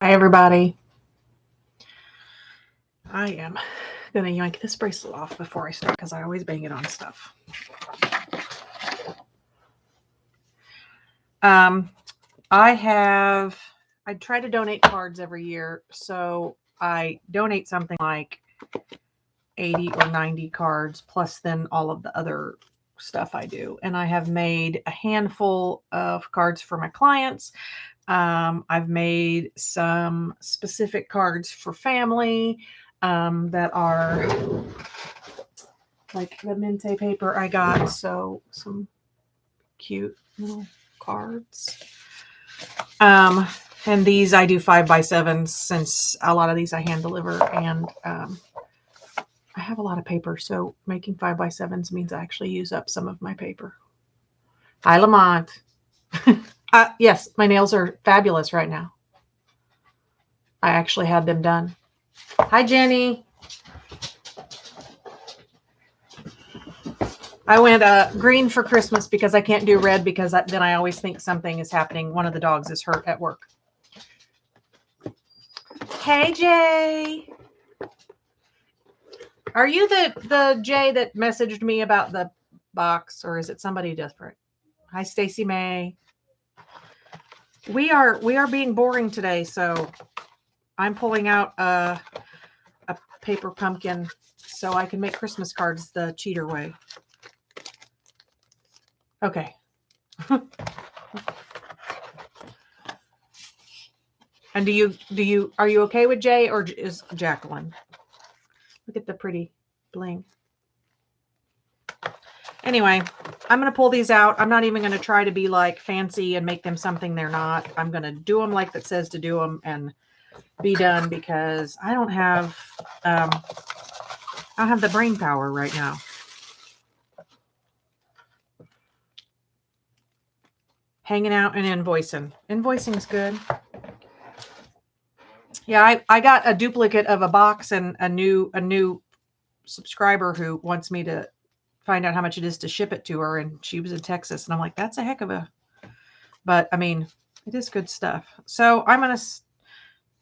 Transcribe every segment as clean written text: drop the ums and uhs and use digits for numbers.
Hi, everybody. I am going to yank this bracelet off before I start because I always bang it on stuff. I try to donate cards every year. So I donate something like 80 or 90 cards, plus then all of the other stuff I do. And I have made a handful of cards for my clients. I've made some specific cards for family that are like the Mente paper I got. So some cute little cards. And these I do 5x7s since a lot of these I hand deliver, and I have a lot of paper. So making 5x7s means I actually use up some of my paper. Hi, Lamont. Yes, my nails are fabulous right now. I actually had them done. Hi, Jenny. I went green for Christmas because I can't do red because then I always think something is happening. One of the dogs is hurt at work. Hey, Jay. Are you the Jay that messaged me about the box, or is it somebody different? Hi, Stacy May. We are being boring today, so I'm pulling out a paper pumpkin so I can make Christmas cards the cheater way. Okay. And are you okay with Jay, or is Jacqueline? Look at the pretty bling. Anyway, I'm going to pull these out. I'm not even going to try to be like fancy and make them something they're not. I'm going to do them like it says to do them and be done because I don't have the brain power right now. Hanging out and invoicing. Invoicing's good. Yeah, I got a duplicate of a box and a new subscriber who wants me to find out how much it is to ship it to her, and she was in Texas, and I'm like, that's a heck of a, but I mean, it is good stuff. So I'm going to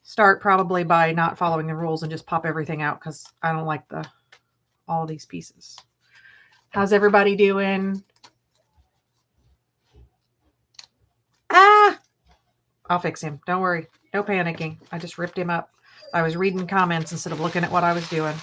start probably by not following the rules and just pop everything out because I don't like all these pieces. How's everybody doing? I'll fix him. Don't worry. No panicking. I just ripped him up. I was reading comments instead of looking at what I was doing.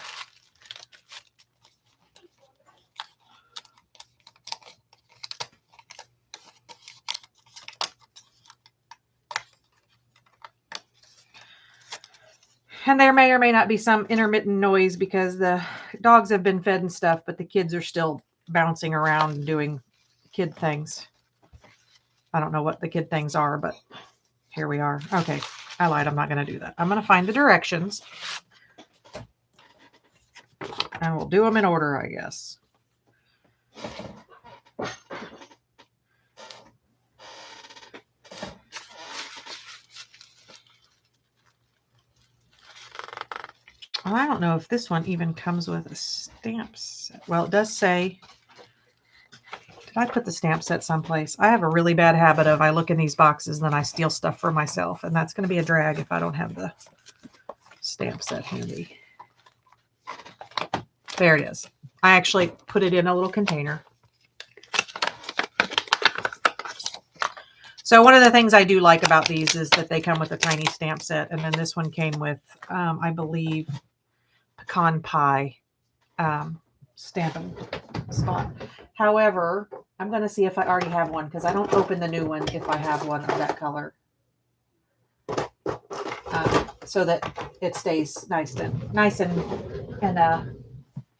And there may or may not be some intermittent noise because the dogs have been fed and stuff, but the kids are still bouncing around and doing kid things. I don't know what the kid things are, but here we are. Okay, I lied. I'm not going to do that. I'm going to find the directions. And we'll do them in order, I guess. Well, I don't know if this one even comes with a stamp set. Well, it does say, did I put the stamp set someplace? I have a really bad habit of I look in these boxes and then I steal stuff for myself. And that's going to be a drag if I don't have the stamp set handy. There it is. I actually put it in a little container. So one of the things I do like about these is that they come with a tiny stamp set. And then this one came with, I believe, pecan pie stamping spot. However, I'm going to see if I already have one because I don't open the new one if I have one of that color. So that it stays nice and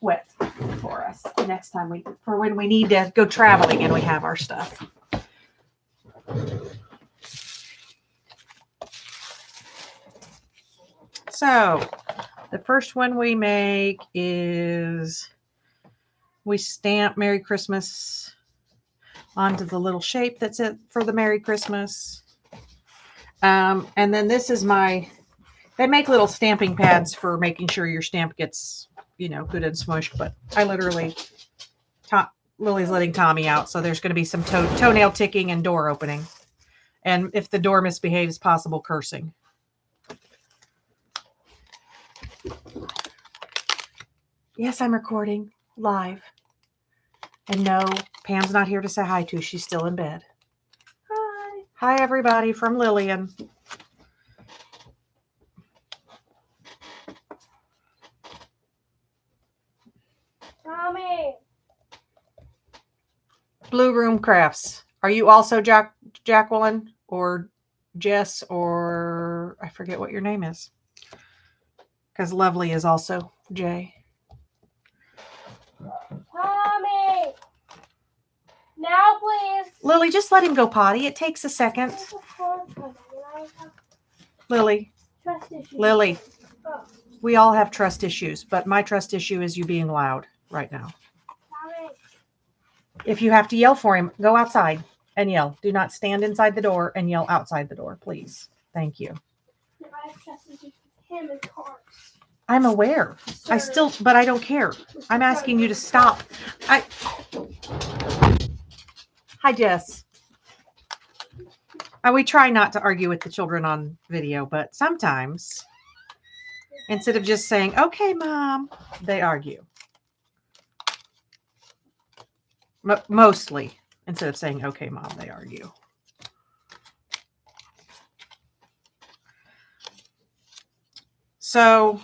wet for us next time when we need to go traveling and we have our stuff. So the first one we make is we stamp Merry Christmas onto the little shape that's it for the Merry Christmas. And then this is they make little stamping pads for making sure your stamp gets, good and smushed. But I literally, Lily's letting Tommy out. So there's going to be some toenail ticking and door opening. And if the door misbehaves, possible cursing. Yes, I'm recording live. And no, Pam's not here to say hi to. She's still in bed. Hi. Hi, everybody, from Lillian. Mommy. Blue Room Crafts. Are you also Jacqueline or Jess or I forget what your name is? Because Lovely is also Jay. Mommy. Now, please. Lily, just let him go potty. It takes a second. Lily, Trust issues. Lily, Oh. we all have trust issues, but my trust issue is you being loud right now. Mommy. If you have to yell for him, go outside and yell. Do not stand inside the door and yell outside the door, please. Thank you. I have trust issues with him and cars. I'm aware. But I don't care. I'm asking you to stop. Hi, Jess. We try not to argue with the children on video, but sometimes instead of just saying, okay, Mom, they argue. Mostly, instead of saying, okay, Mom, they argue. So,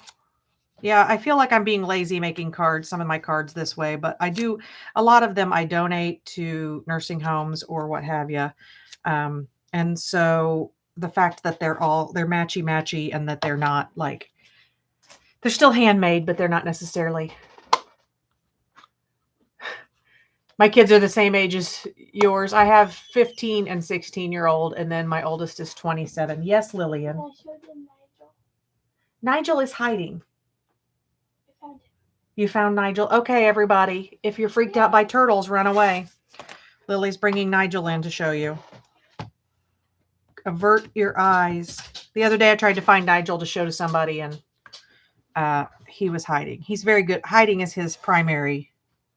yeah, I feel like I'm being lazy making cards, some of my cards this way, but I do, a lot of them I donate to nursing homes or what have you. And so the fact that they're matchy and that they're not like, they're still handmade, but they're not necessarily. My kids are the same age as yours. I have 15 and 16-year-old, and then my oldest is 27. Yes, Lillian. I showed him Nigel. Nigel is hiding. I found him. You found Nigel? Okay, everybody. If you're freaked out by turtles, run away. Lily's bringing Nigel in to show you. Avert your eyes. The other day I tried to find Nigel to show to somebody, and he was hiding. He's very good. Hiding is his primary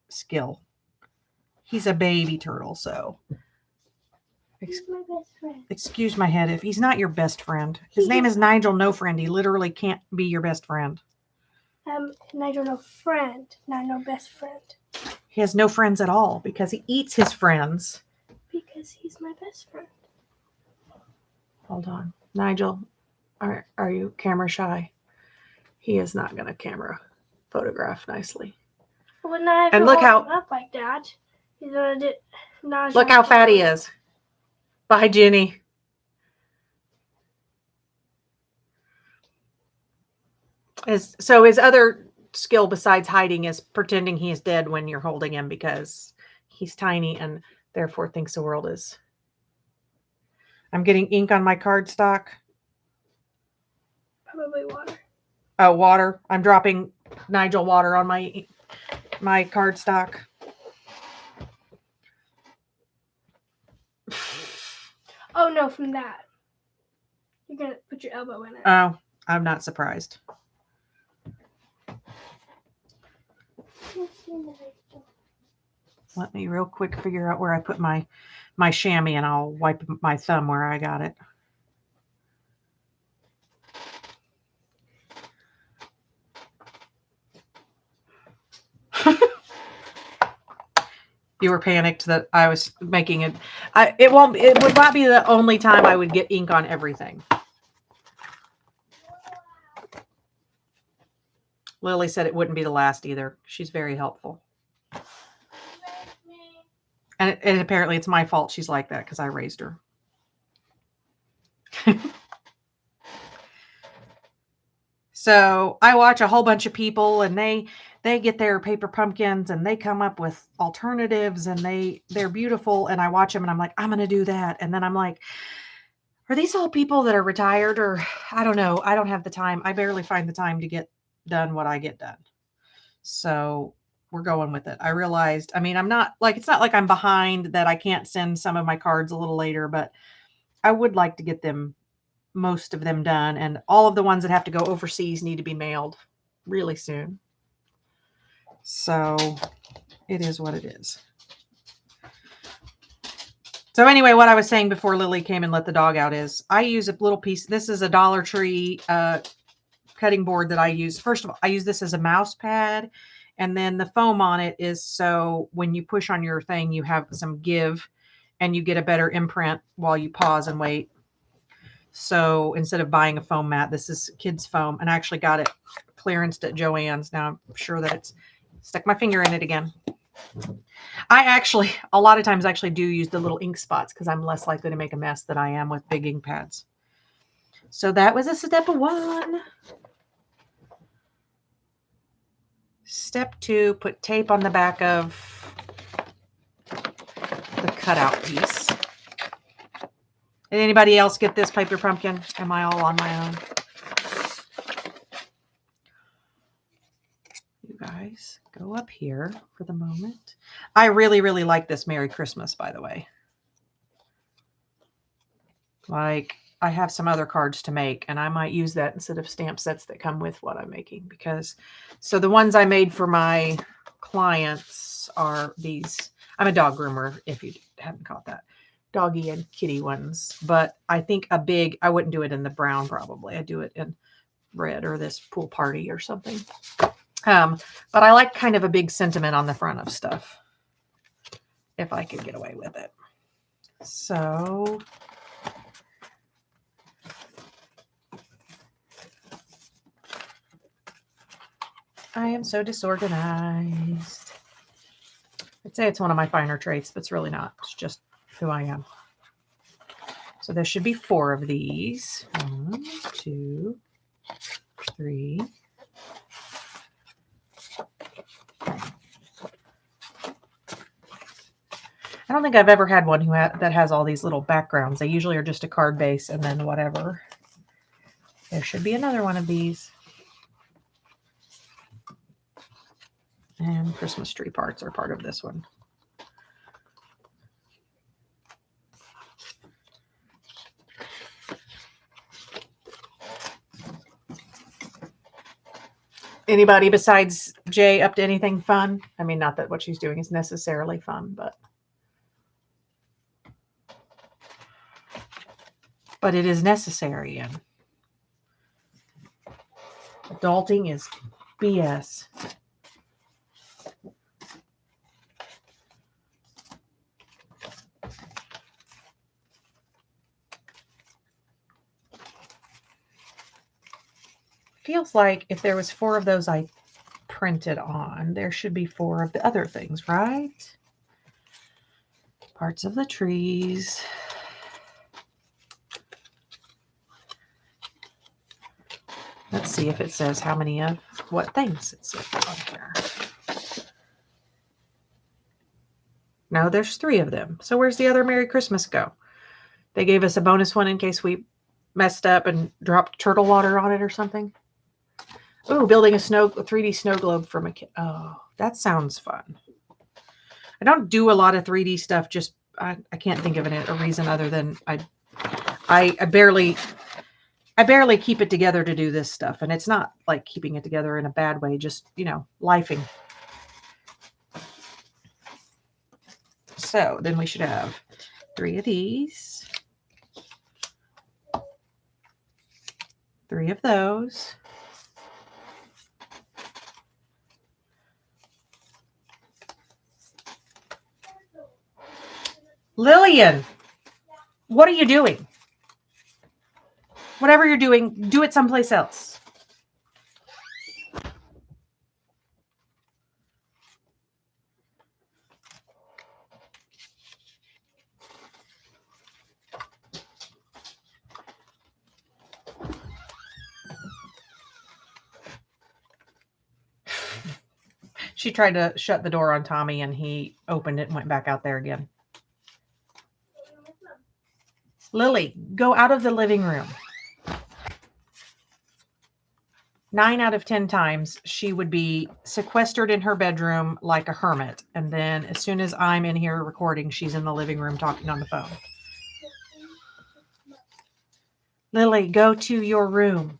skill. He's a baby turtle, so. He's my best friend. Excuse my head. If he's not your best friend, his name is Nigel No Friend. He literally can't be your best friend. Nigel No Friend, not no best friend. He has no friends at all because he eats his friends. Because he's my best friend. Hold on. Nigel, are you camera shy? He is not going to camera photograph nicely. Well, not And look how up like that. He's gonna do. Look how fat he is. Bye, Jenny. So his other skill besides hiding is pretending he is dead when you're holding him because he's tiny and therefore thinks the world is. I'm getting ink on my cardstock. Probably water. Oh, water. I'm dropping Nigel water on my cardstock. Oh no, from that. You're gonna put your elbow in it. Oh, I'm not surprised. Let me real quick figure out where I put my chamois, and I'll wipe my thumb where I got it. You were panicked that I was making it. It would not be the only time I would get ink on everything. Lily said it wouldn't be the last either. She's very helpful. And apparently it's my fault she's like that because I raised her. So I watch a whole bunch of people and they get their paper pumpkins and they come up with alternatives and they're beautiful. And I watch them and I'm like, I'm going to do that. And then I'm like, are these all people that are retired or I don't know. I don't have the time. I barely find the time to get done what I get done. So we're going with it. I realized, I mean, I'm not like, it's not like I'm behind that I can't send some of my cards a little later, but I would like to get most of them done. And all of the ones that have to go overseas need to be mailed really soon. So it is what it is. So anyway, what I was saying before Lily came and let the dog out is I use a little piece. This is a Dollar Tree cutting board that I use. First of all, I use this as a mouse pad And then the foam on it is so when you push on your thing, you have some give and you get a better imprint while you pause and wait. So instead of buying a foam mat, this is kids foam, and I actually got it clearanced at Joann's. Now I'm sure that it's stuck my finger in it again. I actually, a lot of times actually do use the little ink spots because I'm less likely to make a mess than I am with big ink pads. So that was a step 1. Step 2, put tape on the back of the cutout piece. Did anybody else get this Piper Pumpkin? Am I all on my own? You guys, go up here for the moment. I really, really like this Merry Christmas, by the way. Like, I have some other cards to make, and I might use that instead of stamp sets that come with what I'm making. Because, so the ones I made for my clients are these. I'm a dog groomer, if you haven't caught that. Doggy and kitty ones. But I think a big, I wouldn't do it in the brown probably. I'd do it in red or this pool party or something. But I like kind of a big sentiment on the front of stuff, if I could get away with it. So I am so disorganized. I'd say it's one of my finer traits, but it's really not. It's just who I am. So there should be 4 of these. 1, 2, 3. I don't think I've ever had one that has all these little backgrounds. They usually are just a card base and then whatever. There should be another one of these. And Christmas tree parts are part of this one. Anybody besides Jay up to anything fun? I mean, not that what she's doing is necessarily fun, but it is necessary. And adulting is BS. Feels like if there was 4 of those I printed on, there should be 4 of the other things, right? Parts of the trees. Let's see if it says how many of what things it's on here. No, there's 3 of them. So where's the other Merry Christmas go? They gave us a bonus one in case we messed up and dropped turtle water on it or something. Oh, building a 3D snow globe from a kid. Oh, that sounds fun. I don't do a lot of 3D stuff. Just I can't think of a reason other than I barely keep it together to do this stuff, and it's not like keeping it together in a bad way. Just lifing. So then we should have 3 of these, 3 of those. Lillian, what are you doing? Whatever you're doing, do it someplace else. She tried to shut the door on Tommy, and he opened it and went back out there again. Lily, go out of the living room. 9 out of 10 times, she would be sequestered in her bedroom like a hermit. And then as soon as I'm in here recording, she's in the living room talking on the phone. Lily, go to your room.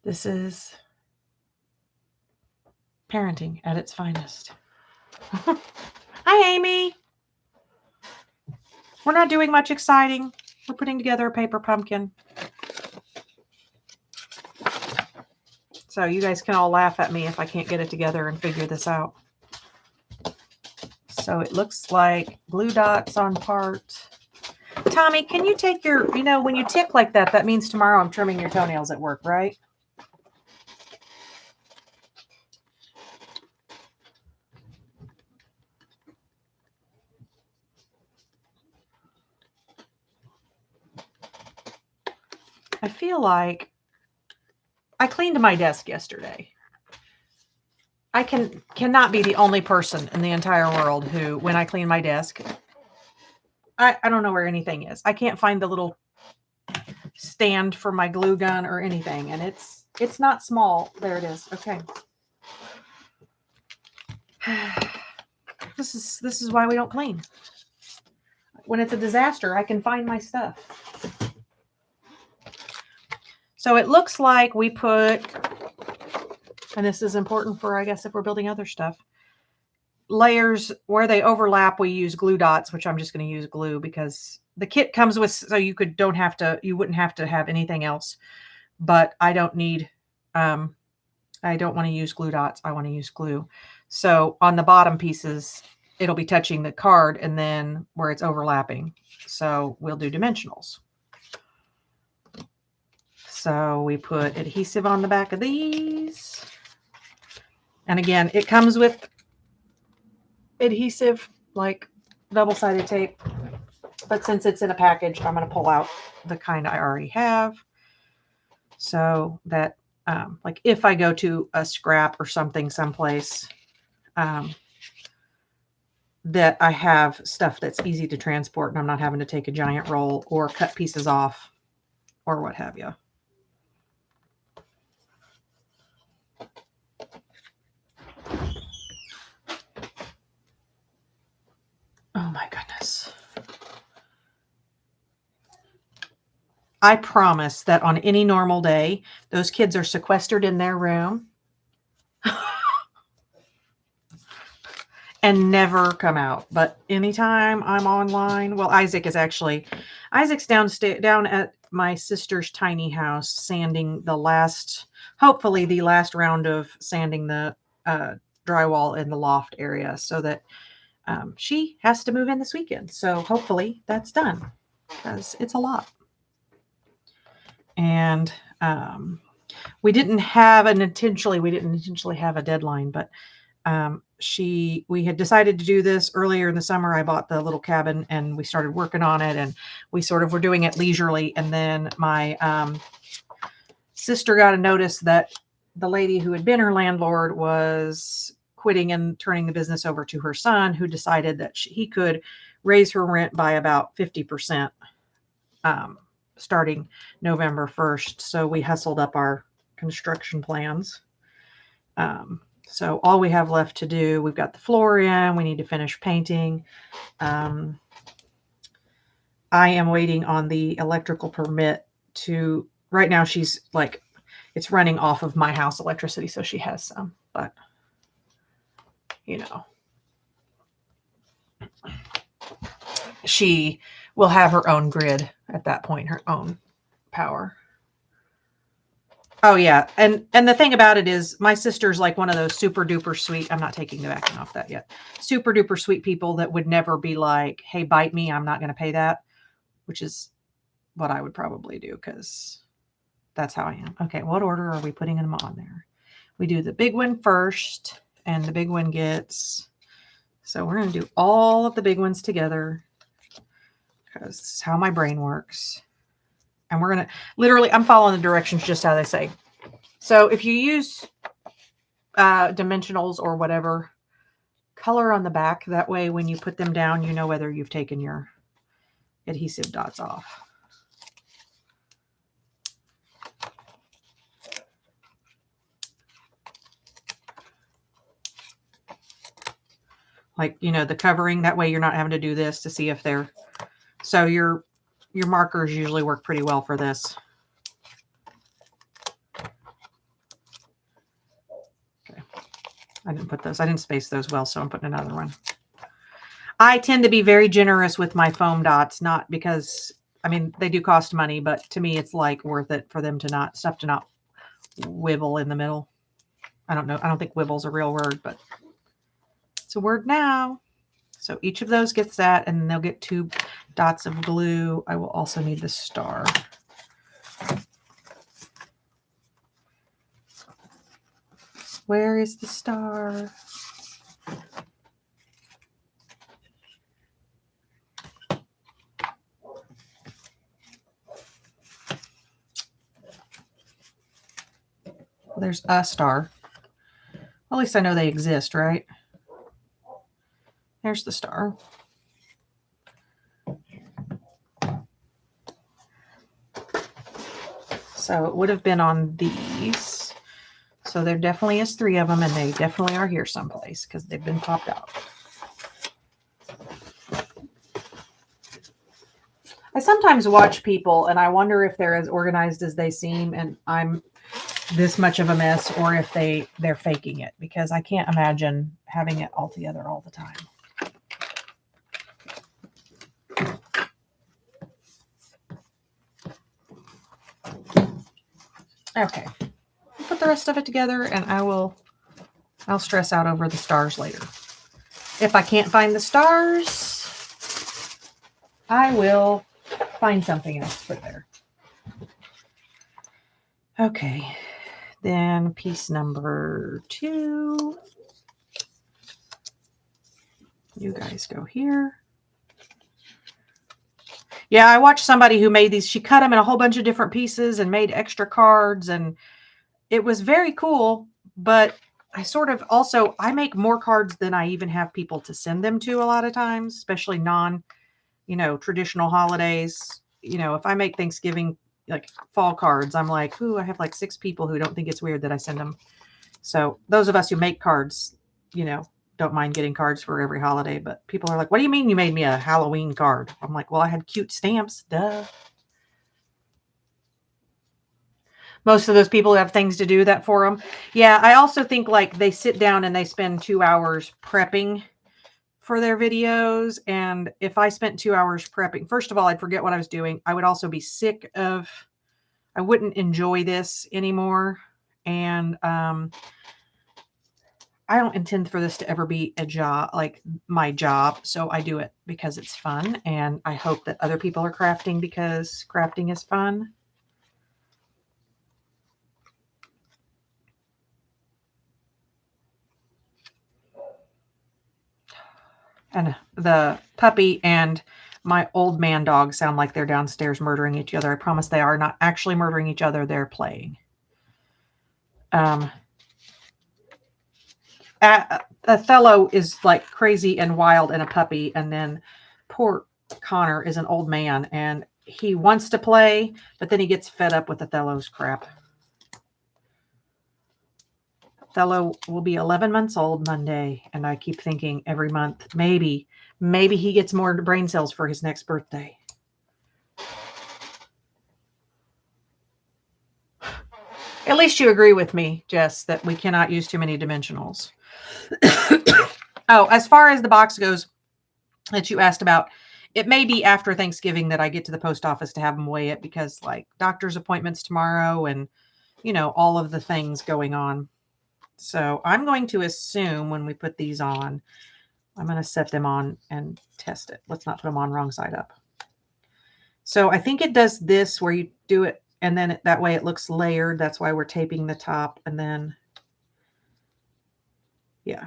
This is parenting at its finest. Hi, Amy. We're not doing much exciting. We're putting together a paper pumpkin. So you guys can all laugh at me if I can't get it together and figure this out. So it looks like glue dots on part. Tommy, can you take your, when you tick like that, that means tomorrow I'm trimming your toenails at work, right? I feel like I cleaned my desk yesterday. I cannot be the only person in the entire world who, when I clean my desk, I don't know where anything is. I can't find the little stand for my glue gun or anything, and it's not small. There it is. Okay. This is why we don't clean. When it's a disaster, I can find my stuff. So it looks like we put, and this is important for, I guess, if we're building other stuff, layers where they overlap, we use glue dots, which I'm just going to use glue because the kit comes with, so you wouldn't have to have anything else, but I don't need, I don't want to use glue dots. I want to use glue. So on the bottom pieces, it'll be touching the card and then where it's overlapping. So we'll do dimensionals. So we put adhesive on the back of these. And again, it comes with adhesive, like double-sided tape. But since it's in a package, I'm going to pull out the kind I already have. So that, like if I go to a scrap or something someplace, that I have stuff that's easy to transport and I'm not having to take a giant roll or cut pieces off or what have you. Oh my goodness. I promise that on any normal day, those kids are sequestered in their room and never come out. But anytime I'm online, well, Isaac's down at my sister's tiny house, sanding hopefully the last round of sanding the drywall in the loft area so that she has to move in this weekend. So hopefully that's done because it's a lot. And we didn't intentionally have a deadline, but we had decided to do this earlier in the summer. I bought the little cabin and we started working on it, and we sort of were doing it leisurely. And then my sister got a notice that the lady who had been her landlord was quitting and turning the business over to her son, who decided that he could raise her rent by about 50%. Starting November 1st. So we hustled up our construction plans. So all we have left to do, we've got the floor in, we need to finish painting. I am waiting on the electrical permit right now she's like, it's running off of my house electricity. So she has some, but she will have her own grid at that point, her own power. Oh yeah. And the thing about it is my sister's like one of those super duper sweet, I'm not taking the vacuum off that yet, super duper sweet people that would never be like, hey, bite me, I'm not going to pay that, which is what I would probably do because that's how I am. Okay, what order are we putting them on there? We do the big one first, and the big one gets, so we're going to do all of the big ones together because this is how my brain works. And we're going to literally, I'm following the directions just how they say. So if you use dimensionals or whatever, color on the back. That way, when you put them down, you know whether you've taken your adhesive dots off. Like, the covering. That way you're not having to do this to see if they're, so your markers usually work pretty well for this. Okay. I didn't space those well, so I'm putting another one. I tend to be very generous with my foam dots, not because, I mean, they do cost money, but to me, it's like worth it for them to not, stuff to not wibble in the middle. I don't know. I don't think wibble's a real word, but it's a word now. So each of those gets that, and then they'll get 2 dots of glue. I will also need the star. Where is the star? Well, there's a star. Well, at least I know they exist, right? There's the star. So it would have been on these. So there definitely is 3 of them, and they definitely are here someplace because they've been popped out. I sometimes watch people and I wonder if they're as organized as they seem and I'm this much of a mess, or if they're faking it, because I can't imagine having it all together all the time. Okay, I'll put the rest of it together and I'll stress out over the stars later. If I can't find the stars, I will find something else to put there. Okay, then piece number 2. You guys go here. Yeah, I watched somebody who made these. She cut them in a whole bunch of different pieces and made extra cards, and it was very cool. But I sort of also, I make more cards than I even have people to send them to a lot of times, especially traditional holidays. If I make Thanksgiving, like fall cards, I'm like, ooh, I have like 6 people who don't think it's weird that I send them. So those of us who make cards, don't mind getting cards for every holiday, but people are like, what do you mean you made me a Halloween card? I'm like, well, I had cute stamps, duh. Most of those people have things to do that for them. Yeah, I also think like they sit down and they spend 2 hours prepping for their videos. And if I spent 2 hours prepping, first of all, I'd forget what I was doing. I would also be sick of, I wouldn't enjoy this anymore. And I don't intend for this to ever be a job, like my job. So I do it because it's fun. And I hope that other people are crafting because crafting is fun. And the puppy and my old man dog sound like they're downstairs murdering each other. I promise they are not actually murdering each other. They're playing. Othello is like crazy and wild and a puppy. And then poor Connor is an old man and he wants to play, but then he gets fed up with Othello's crap. Othello will be 11 months old Monday. And I keep thinking every month, maybe he gets more brain cells for his next birthday. At least you agree with me, Jess, that we cannot use too many dimensionals. Oh, as far as the box goes that you asked about, it may be after Thanksgiving that I get to the post office to have them weigh it because like doctor's appointments tomorrow and, all of the things going on. So I'm going to assume when we put these on, I'm going to set them on and test it. Let's not put them on wrong side up. So I think it does this where you do it and then that way it looks layered. That's why we're taping the top and then, yeah.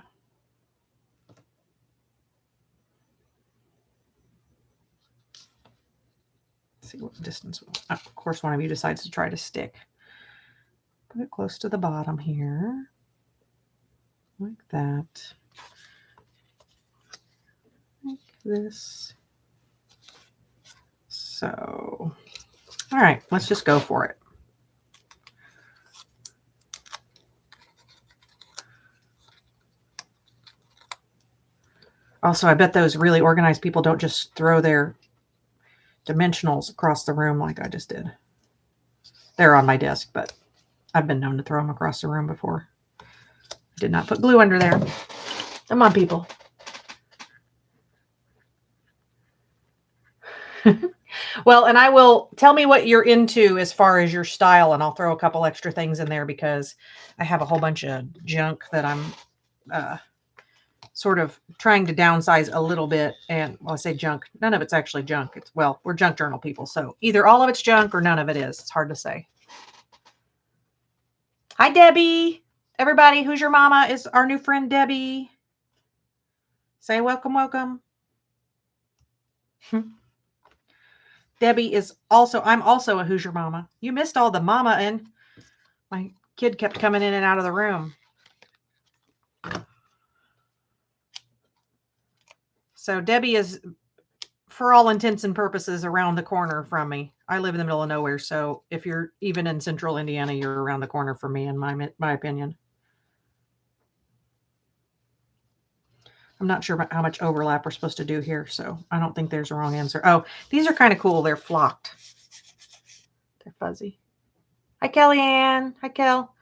Let's see what distance. Of course, one of you decides to try to stick. Put it close to the bottom here. Like that. Like this. So, all right, let's just go for it. Also, I bet those really organized people don't just throw their dimensionals across the room like I just did. They're on my desk, but I've been known to throw them across the room before. I did not put glue under there. Come on, people. Well, and I will tell me what you're into as far as your style, and I'll throw a couple extra things in there because I have a whole bunch of junk that I'm sort of trying to downsize a little bit. And well, I say junk, none of it's actually junk. It's, well, we're junk journal people. So either all of it's junk or none of it is. It's hard to say. Hi, Debbie. Everybody, who's your mama is our new friend, Debbie. Say welcome, welcome. Debbie is also, I'm also a Who's Your Mama. You missed all the mama, and my kid kept coming in and out of the room. So Debbie is, for all intents and purposes, around the corner from me. I live in the middle of nowhere, so if you're even in central Indiana, you're around the corner from me, in my opinion. I'm not sure how much overlap we're supposed to do here, so I don't think there's a wrong answer. Oh, these are kind of cool. They're flocked. They're fuzzy. Hi, Kellyanne. Hi, Kel.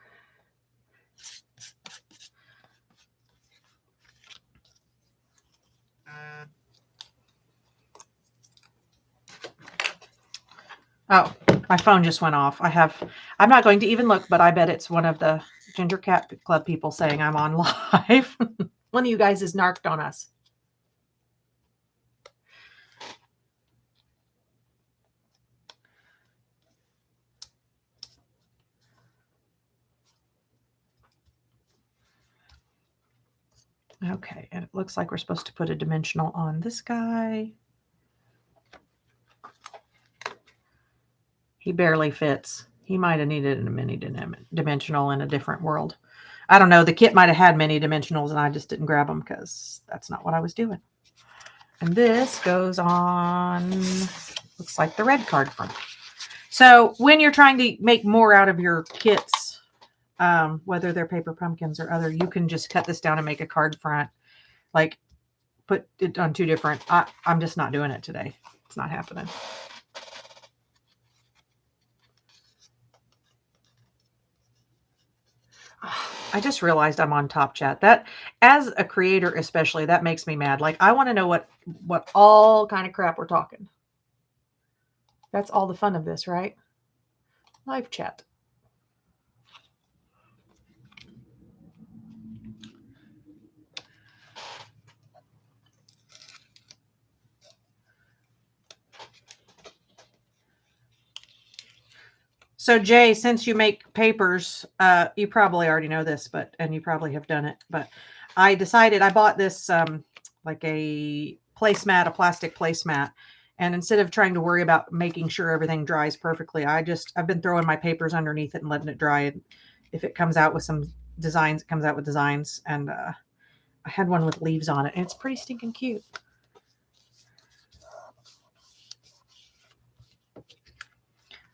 Oh, my phone just went off. I'm not going to even look, but I bet it's one of the Ginger Cat Club people saying I'm on live. One of you guys is narked on us. Okay, and it looks like we're supposed to put a dimensional on this guy. He barely fits. He might have needed a mini dimensional in a different world. I don't know. The kit might have had many dimensionals and I just didn't grab them because that's not what I was doing. And this goes on, looks like the red card front. So when you're trying to make more out of your kits, whether they're paper pumpkins or other, you can just cut this down and make a card front. Like put it on two different. I'm just not doing it today. It's not happening. I just realized I'm on Top Chat. That, as a creator especially, that makes me mad. Like, I want to know what all kind of crap we're talking. That's all the fun of this, right? Live chat. So Jay, since you make papers, you probably already know this, and you probably have done it, but I decided I bought this like a placemat, a plastic placemat. And instead of trying to worry about making sure everything dries perfectly, I've been throwing my papers underneath it and letting it dry. And if it comes out with some designs, it comes out with designs. And I had one with leaves on it, and it's pretty stinking cute.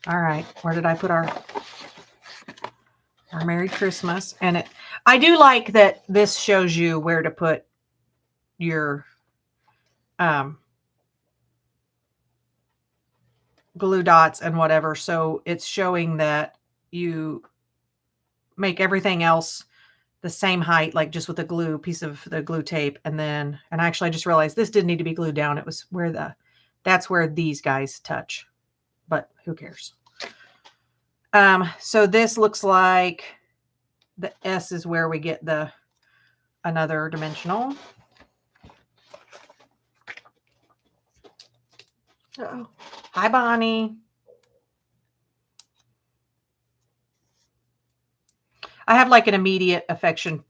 All right, where did I put our Merry Christmas? And I do like that this shows you where to put your glue dots and whatever. So it's showing that you make everything else the same height, like just with a piece of the glue tape. And actually I just realized this didn't need to be glued down. It was that's where these guys touch, but who cares? So this looks like the S is where we get another dimensional. Uh-oh. Hi, Bonnie. I have like an immediate affection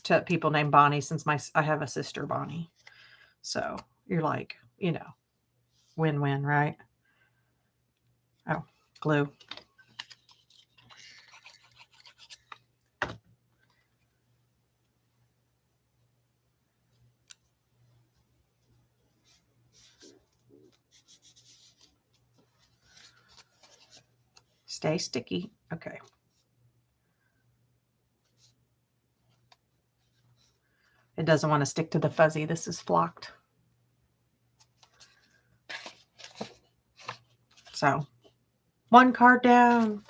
to people named Bonnie since I have a sister, Bonnie. So you're like, win-win, right? Oh, glue. Stay sticky. Okay. It doesn't want to stick to the fuzzy. This is flocked. So one card down.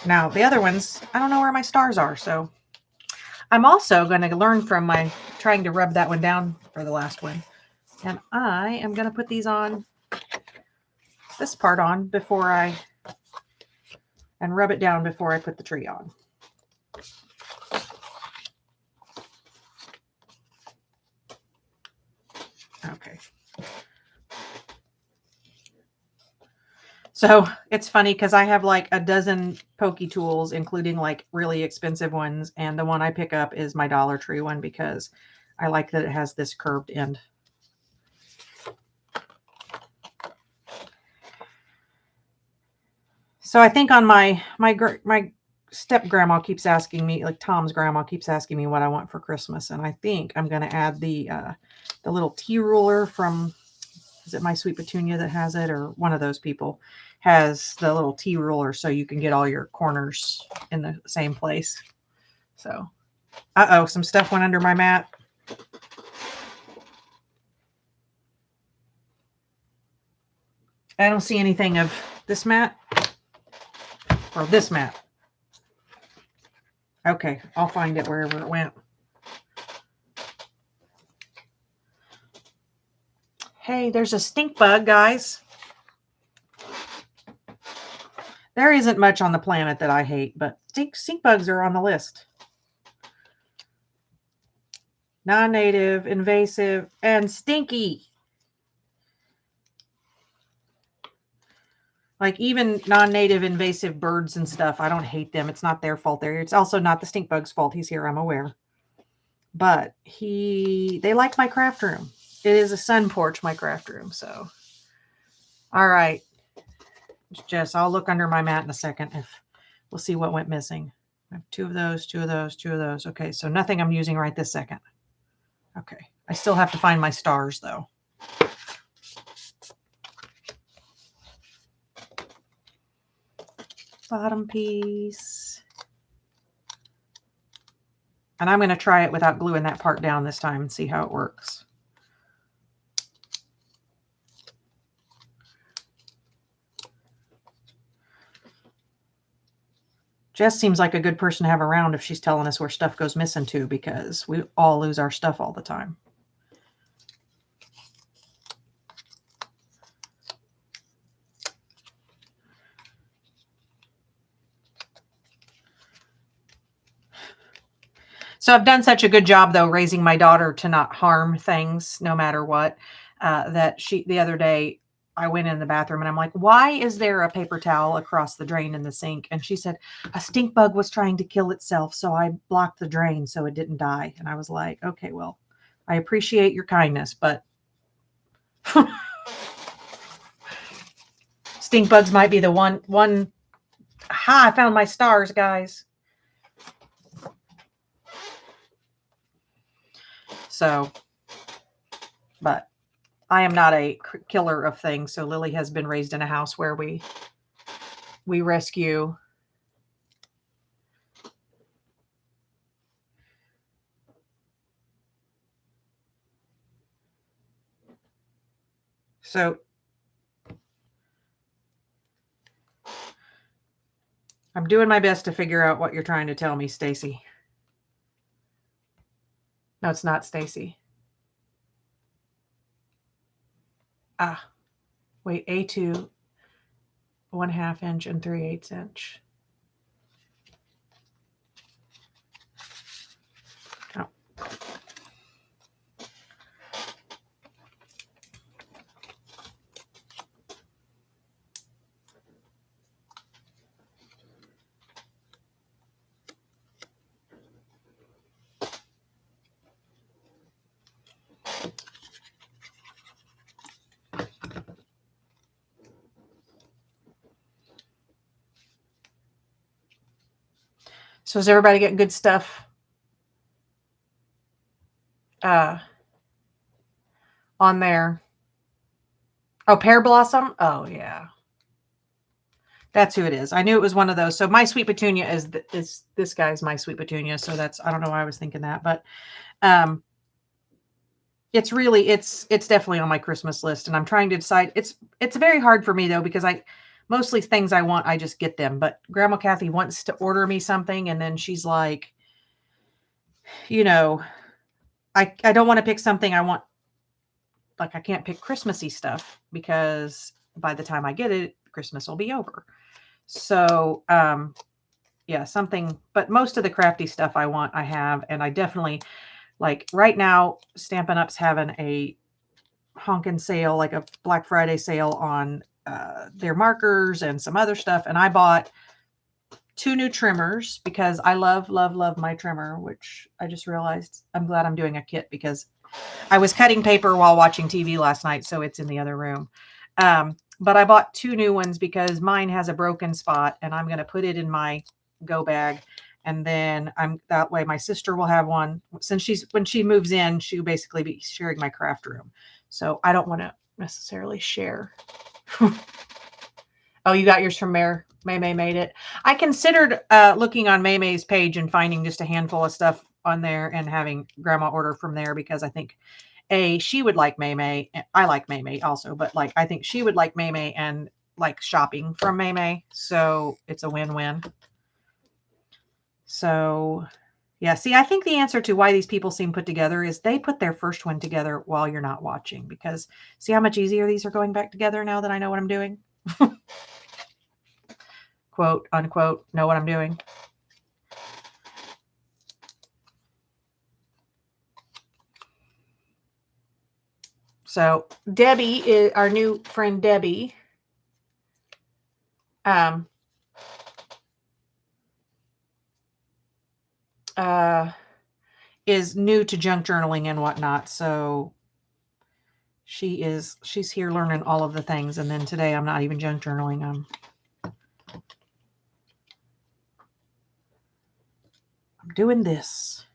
Now the other ones, I don't know where my stars are. So I'm also going to learn from my trying to rub that one down for the last one. And I am going to put these on this part on before and rub it down before I put the tree on. Okay. So it's funny because I have like a dozen pokey tools, including like really expensive ones. And the one I pick up is my Dollar Tree one because I like that it has this curved end. So I think on my step grandma keeps asking me, like Tom's grandma keeps asking me what I want for Christmas. And I think I'm going to add the little tea ruler from, is it My Sweet Petunia that has it, or one of those people has the little tea ruler so you can get all your corners in the same place. So, uh-oh, some stuff went under my mat. I don't see anything of this mat or this mat. Okay, I'll find it wherever it went. Hey, there's a stink bug, guys. There isn't much on the planet that I hate, but stink bugs are on the list. Non-native, invasive, and stinky. Like even non-native invasive birds and stuff, I don't hate them. It's not their fault. It's also not the stink bug's fault. He's here, I'm aware. But they like my craft room. It is a sun porch, my craft room. So, all right. Jess, I'll look under my mat in a second if we'll see what went missing. I have two of those, two of those, two of those. Okay, so nothing I'm using right this second. Okay, I still have to find my stars though. Bottom piece. And I'm going to try it without gluing that part down this time and see how it works. Jess seems like a good person to have around if she's telling us where stuff goes missing too, because we all lose our stuff all the time. So I've done such a good job, though, raising my daughter to not harm things no matter what, that the other day, I went in the bathroom and I'm like, why is there a paper towel across the drain in the sink? And she said, a stink bug was trying to kill itself. So I blocked the drain so it didn't die. And I was like, okay, well, I appreciate your kindness, but stink bugs might be the one. I found my stars, guys. So, but I am not a killer of things. So Lily has been raised in a house where we rescue. So I'm doing my best to figure out what you're trying to tell me, Stacy. No, it's not Stacy. Wait, A2, 1/2 inch and 3/8 inch. Oh. So is everybody getting good stuff on there? Oh, Pear Blossom? Oh, yeah. That's who it is. I knew it was one of those. So My Sweet Petunia is this guy's My Sweet Petunia. So that's, I don't know why I was thinking that, but it's definitely on my Christmas list. And I'm trying to decide. It's very hard for me though, because mostly things I want, I just get them. But Grandma Kathy wants to order me something. And then she's like, I don't want to pick something I want. Like I can't pick Christmassy stuff because by the time I get it, Christmas will be over. So, yeah, something, but most of the crafty stuff I want, I have, and I definitely, like right now, Stampin' Up's having a honkin' sale, like a Black Friday sale on their markers and some other stuff. And I bought 2 new trimmers because I love, love, love my trimmer, which I just realized I'm glad I'm doing a kit because I was cutting paper while watching TV last night, so it's in the other room. But I bought 2 new ones because mine has a broken spot, and I'm going to put it in my go bag. And then that way my sister will have one. Since when she moves in, she'll basically be sharing my craft room. So I don't want to necessarily share. Oh, you got yours from May made it. I considered looking on May's page and finding just a handful of stuff on there and having grandma order from there because I think she would like May. I like May also, but like I think she would like May and like shopping from May. So it's a win-win. So yeah, see, I think the answer to why these people seem put together is they put their first one together while you're not watching because see how much easier these are going back together now that I know what I'm doing. Quote, unquote, know what I'm doing. So Debbie is our new friend Debbie. Is new to junk journaling and whatnot. So she's here learning all of the things. And then today I'm not even junk journaling. I'm doing this.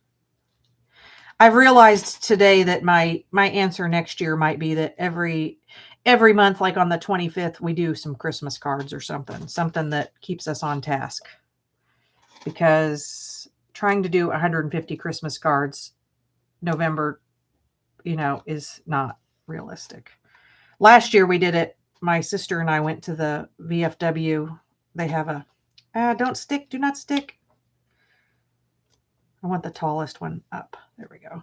I've realized today that my answer next year might be that every month, like on the 25th, we do some Christmas cards or something that keeps us on task. Because trying to do 150 Christmas cards November, is not realistic. Last year we did it. My sister and I went to the VFW. They have a, do not stick. I want the tallest one up. There we go.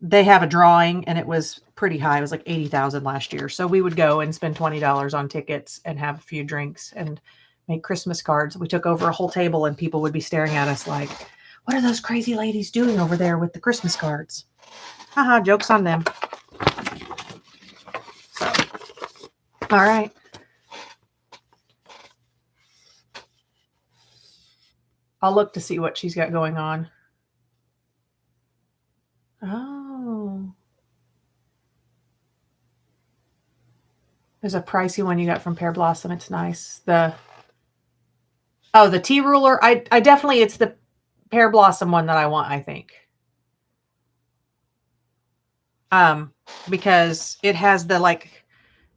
They have a drawing and it was pretty high. It was like 80,000 last year. So we would go and spend $20 on tickets and have a few drinks and make Christmas cards. We took over a whole table and people would be staring at us like, what are those crazy ladies doing over there with the Christmas cards? Haha, joke's on them. So, all right. I'll look to see what she's got going on. Oh. There's a pricey one you got from Pear Blossom. It's nice. The tea ruler. I definitely, it's the Pear Blossom one that I want, I think. Because it has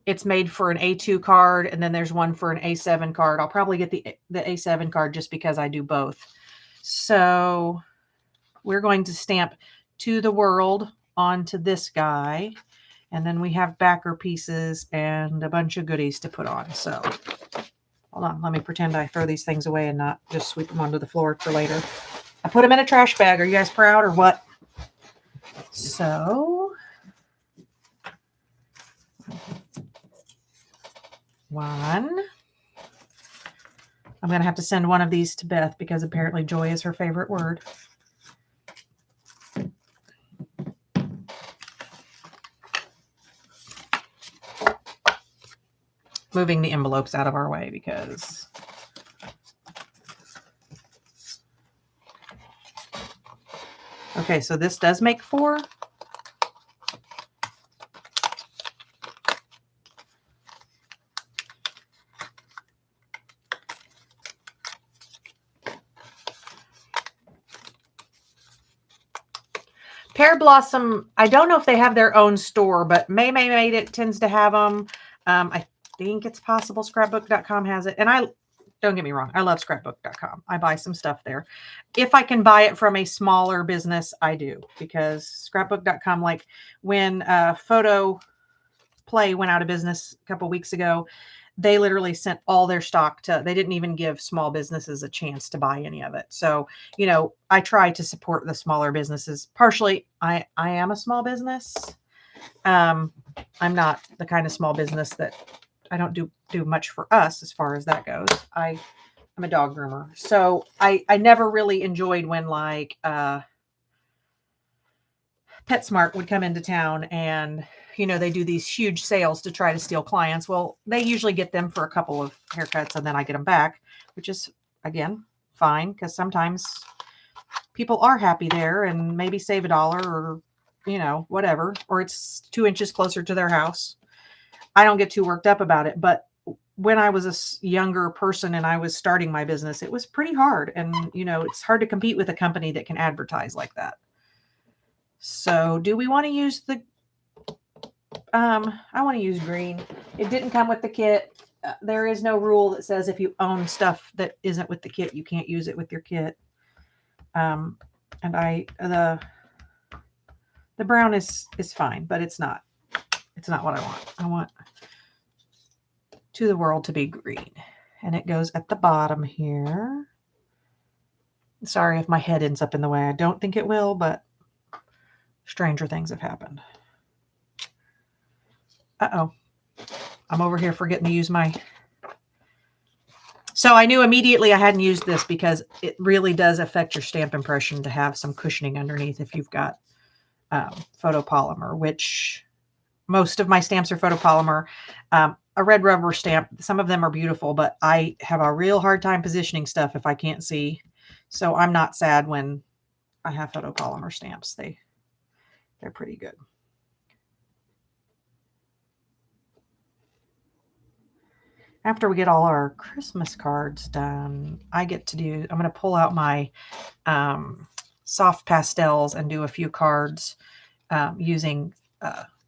it's made for an A2 card and then there's one for an A7 card. I'll probably get the A7 card just because I do both. So we're going to stamp To the World onto this guy. And then we have backer pieces and a bunch of goodies to put on. So hold on. Let me pretend I throw these things away and not just sweep them onto the floor for later. I put them in a trash bag. Are you guys proud or what? So one. I'm going to have to send one of these to Beth because apparently joy is her favorite word. Moving the envelopes out of our way because okay, so this does make 4. Pear Blossom, I don't know if they have their own store, but May Made It tends to have them. I think it's possible scrapbook.com has it. And don't get me wrong, I love scrapbook.com. I buy some stuff there. If I can buy it from a smaller business, I do. Because scrapbook.com, like when Photo Play went out of business a couple weeks ago, they literally sent all their stock they didn't even give small businesses a chance to buy any of it. So, I try to support the smaller businesses. Partially, I am a small business. I'm not the kind of small business that I don't do much for us as far as that goes. I'm a dog groomer. So I never really enjoyed when like PetSmart would come into town and they do these huge sales to try to steal clients. Well, they usually get them for a couple of haircuts and then I get them back, which is again fine because sometimes people are happy there and maybe save $1 or whatever, or it's 2 inches closer to their house. I don't get too worked up about it, but when I was a younger person and I was starting my business, it was pretty hard. And, it's hard to compete with a company that can advertise like that. So do we want to use I want to use green. It didn't come with the kit. There is no rule that says if you own stuff that isn't with the kit, you can't use it with your kit. And the brown is fine, but it's not what I want. I want To the World to be green. And it goes at the bottom here. Sorry if my head ends up in the way. I don't think it will, but stranger things have happened. Uh-oh. I'm over here forgetting to use my... So I knew immediately I hadn't used this because it really does affect your stamp impression to have some cushioning underneath if you've got photopolymer, which most of my stamps are photopolymer. A red rubber stamp, some of them are beautiful, but I have a real hard time positioning stuff if I can't see. So I'm not sad when I have photopolymer stamps. They're pretty good. After we get all our Christmas cards done, I'm going to pull out my soft pastels and do a few cards using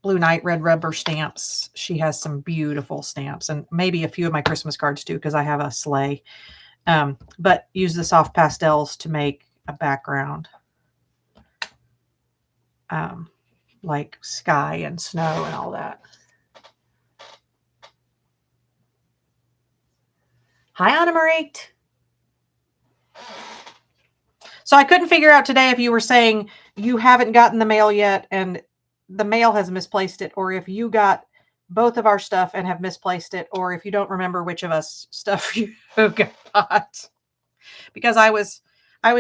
Blue Night red rubber stamps. She has some beautiful stamps and maybe a few of my Christmas cards too, because I have a sleigh. But use the soft pastels to make a background like sky and snow and all that. Hi, Anna Marie. So I couldn't figure out today if you were saying you haven't gotten the mail yet and the mail has misplaced it, or if you got both of our stuff and have misplaced it, or if you don't remember which of us stuff you got. Because I was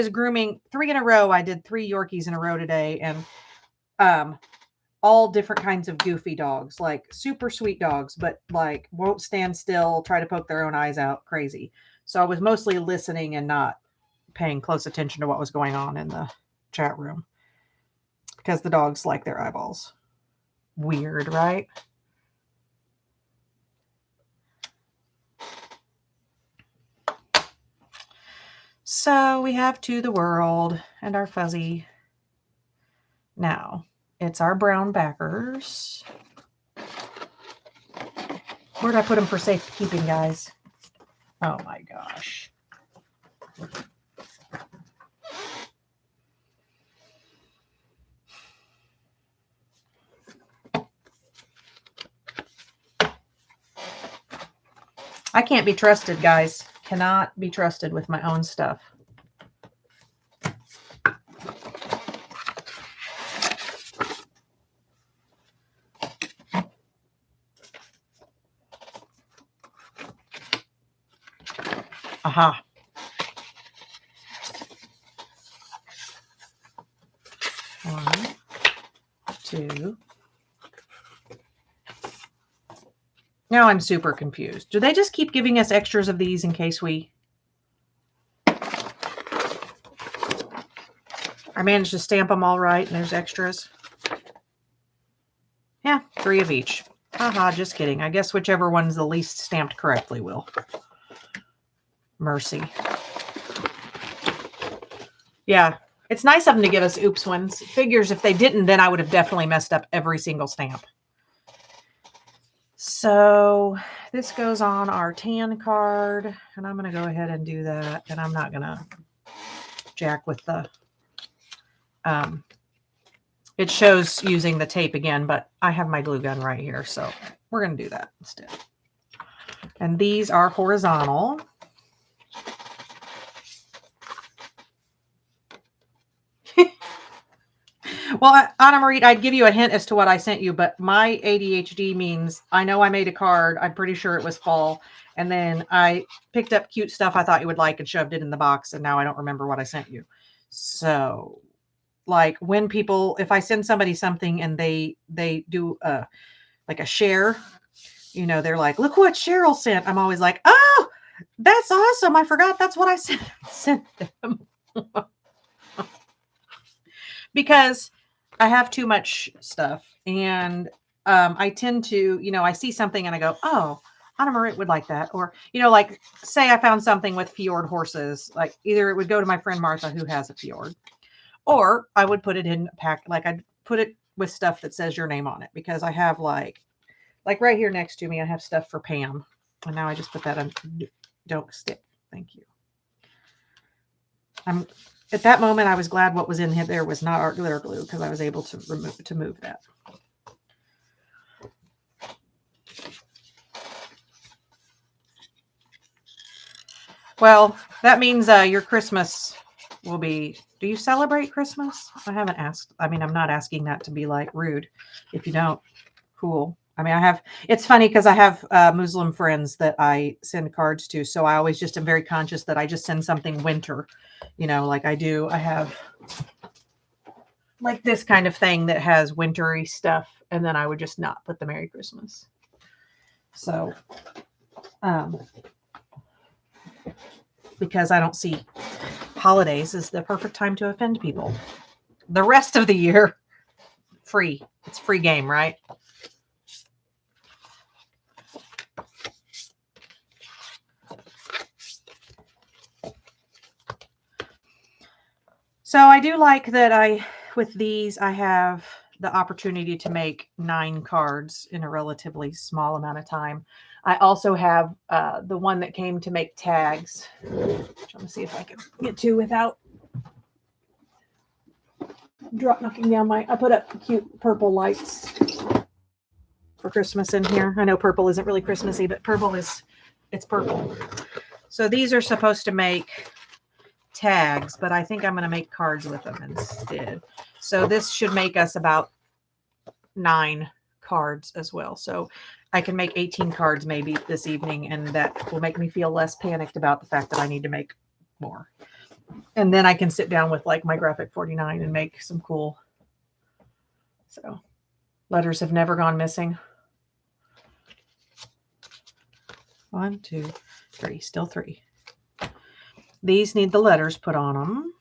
grooming 3 in a row. I did 3 Yorkies in a row today, and all different kinds of goofy dogs, like super sweet dogs, but like won't stand still, try to poke their own eyes out, crazy. So I was mostly listening and not paying close attention to what was going on in the chat room because the dogs like their eyeballs. Weird, right? So we have To the World and our fuzzy. Now it's our brown backers. Where did I put them for safekeeping, guys? Oh my gosh. I can't be trusted, guys. Cannot be trusted with my own stuff. Aha. One, two. Now I'm super confused. Do they just keep giving us extras of these in case I managed to stamp them all right and there's extras? Yeah, 3 of each. Haha, just kidding. I guess whichever one's the least stamped correctly will. Mercy. Yeah, it's nice of them to give us oops ones. Figures if they didn't, then I would have definitely messed up every single stamp. So this goes on our tan card, and I'm going to go ahead and do that. And I'm not going to jack with the, it shows using the tape again, but I have my glue gun right here. So we're going to do that instead. And these are horizontal. Well, Anna Marie, I'd give you a hint as to what I sent you, but my ADHD means I know I made a card. I'm pretty sure it was fall. And then I picked up cute stuff I thought you would like and shoved it in the box. And now I don't remember what I sent you. So, like when people, if I send somebody something and they do like a share, you know, they're like, look what Cheryl sent. I'm always like, oh, that's awesome. I forgot that's what I sent them. Because I have too much stuff. And I tend to, you know, I see something and I go, oh, Anna Marie would like that. Or, you know, like say I found something with fjord horses, like either it would go to my friend Martha who has a fjord, or I would put it in a pack. Like I'd put it with stuff that says your name on it because I have like right here next to me, I have stuff for Pam. And now I just put that on. Don't stick. Thank you. I'm at that moment, I was glad what was in there was not art glitter glue because I was able to move that. Well, that means your Christmas will be. Do you celebrate Christmas? I haven't asked. I mean, I'm not asking that to be like rude. If you don't, cool. I mean, I have. It's funny because I have Muslim friends that I send cards to, so I always just am very conscious that I just send something winter. You know, like I do. I have like this kind of thing that has wintry stuff, and then I would just not put the Merry Christmas. So, because I don't see holidays as the perfect time to offend people. The rest of the year, free. It's free game, right? So I do like that with these, I have the opportunity to make 9 cards in a relatively small amount of time. I also have the one that came to make tags, which I'm going to see if I can get to without knocking down I put up cute purple lights for Christmas in here. I know purple isn't really Christmassy, but it's purple. So these are supposed to make tags, but I think I'm going to make cards with them instead. So this should make us about 9 cards as well. So I can make 18 cards maybe this evening, and that will make me feel less panicked about the fact that I need to make more. And then I can sit down with like my graphic 49 and make some cool. So letters have never gone missing. 1, 2, 3, still 3. These need the letters put on them.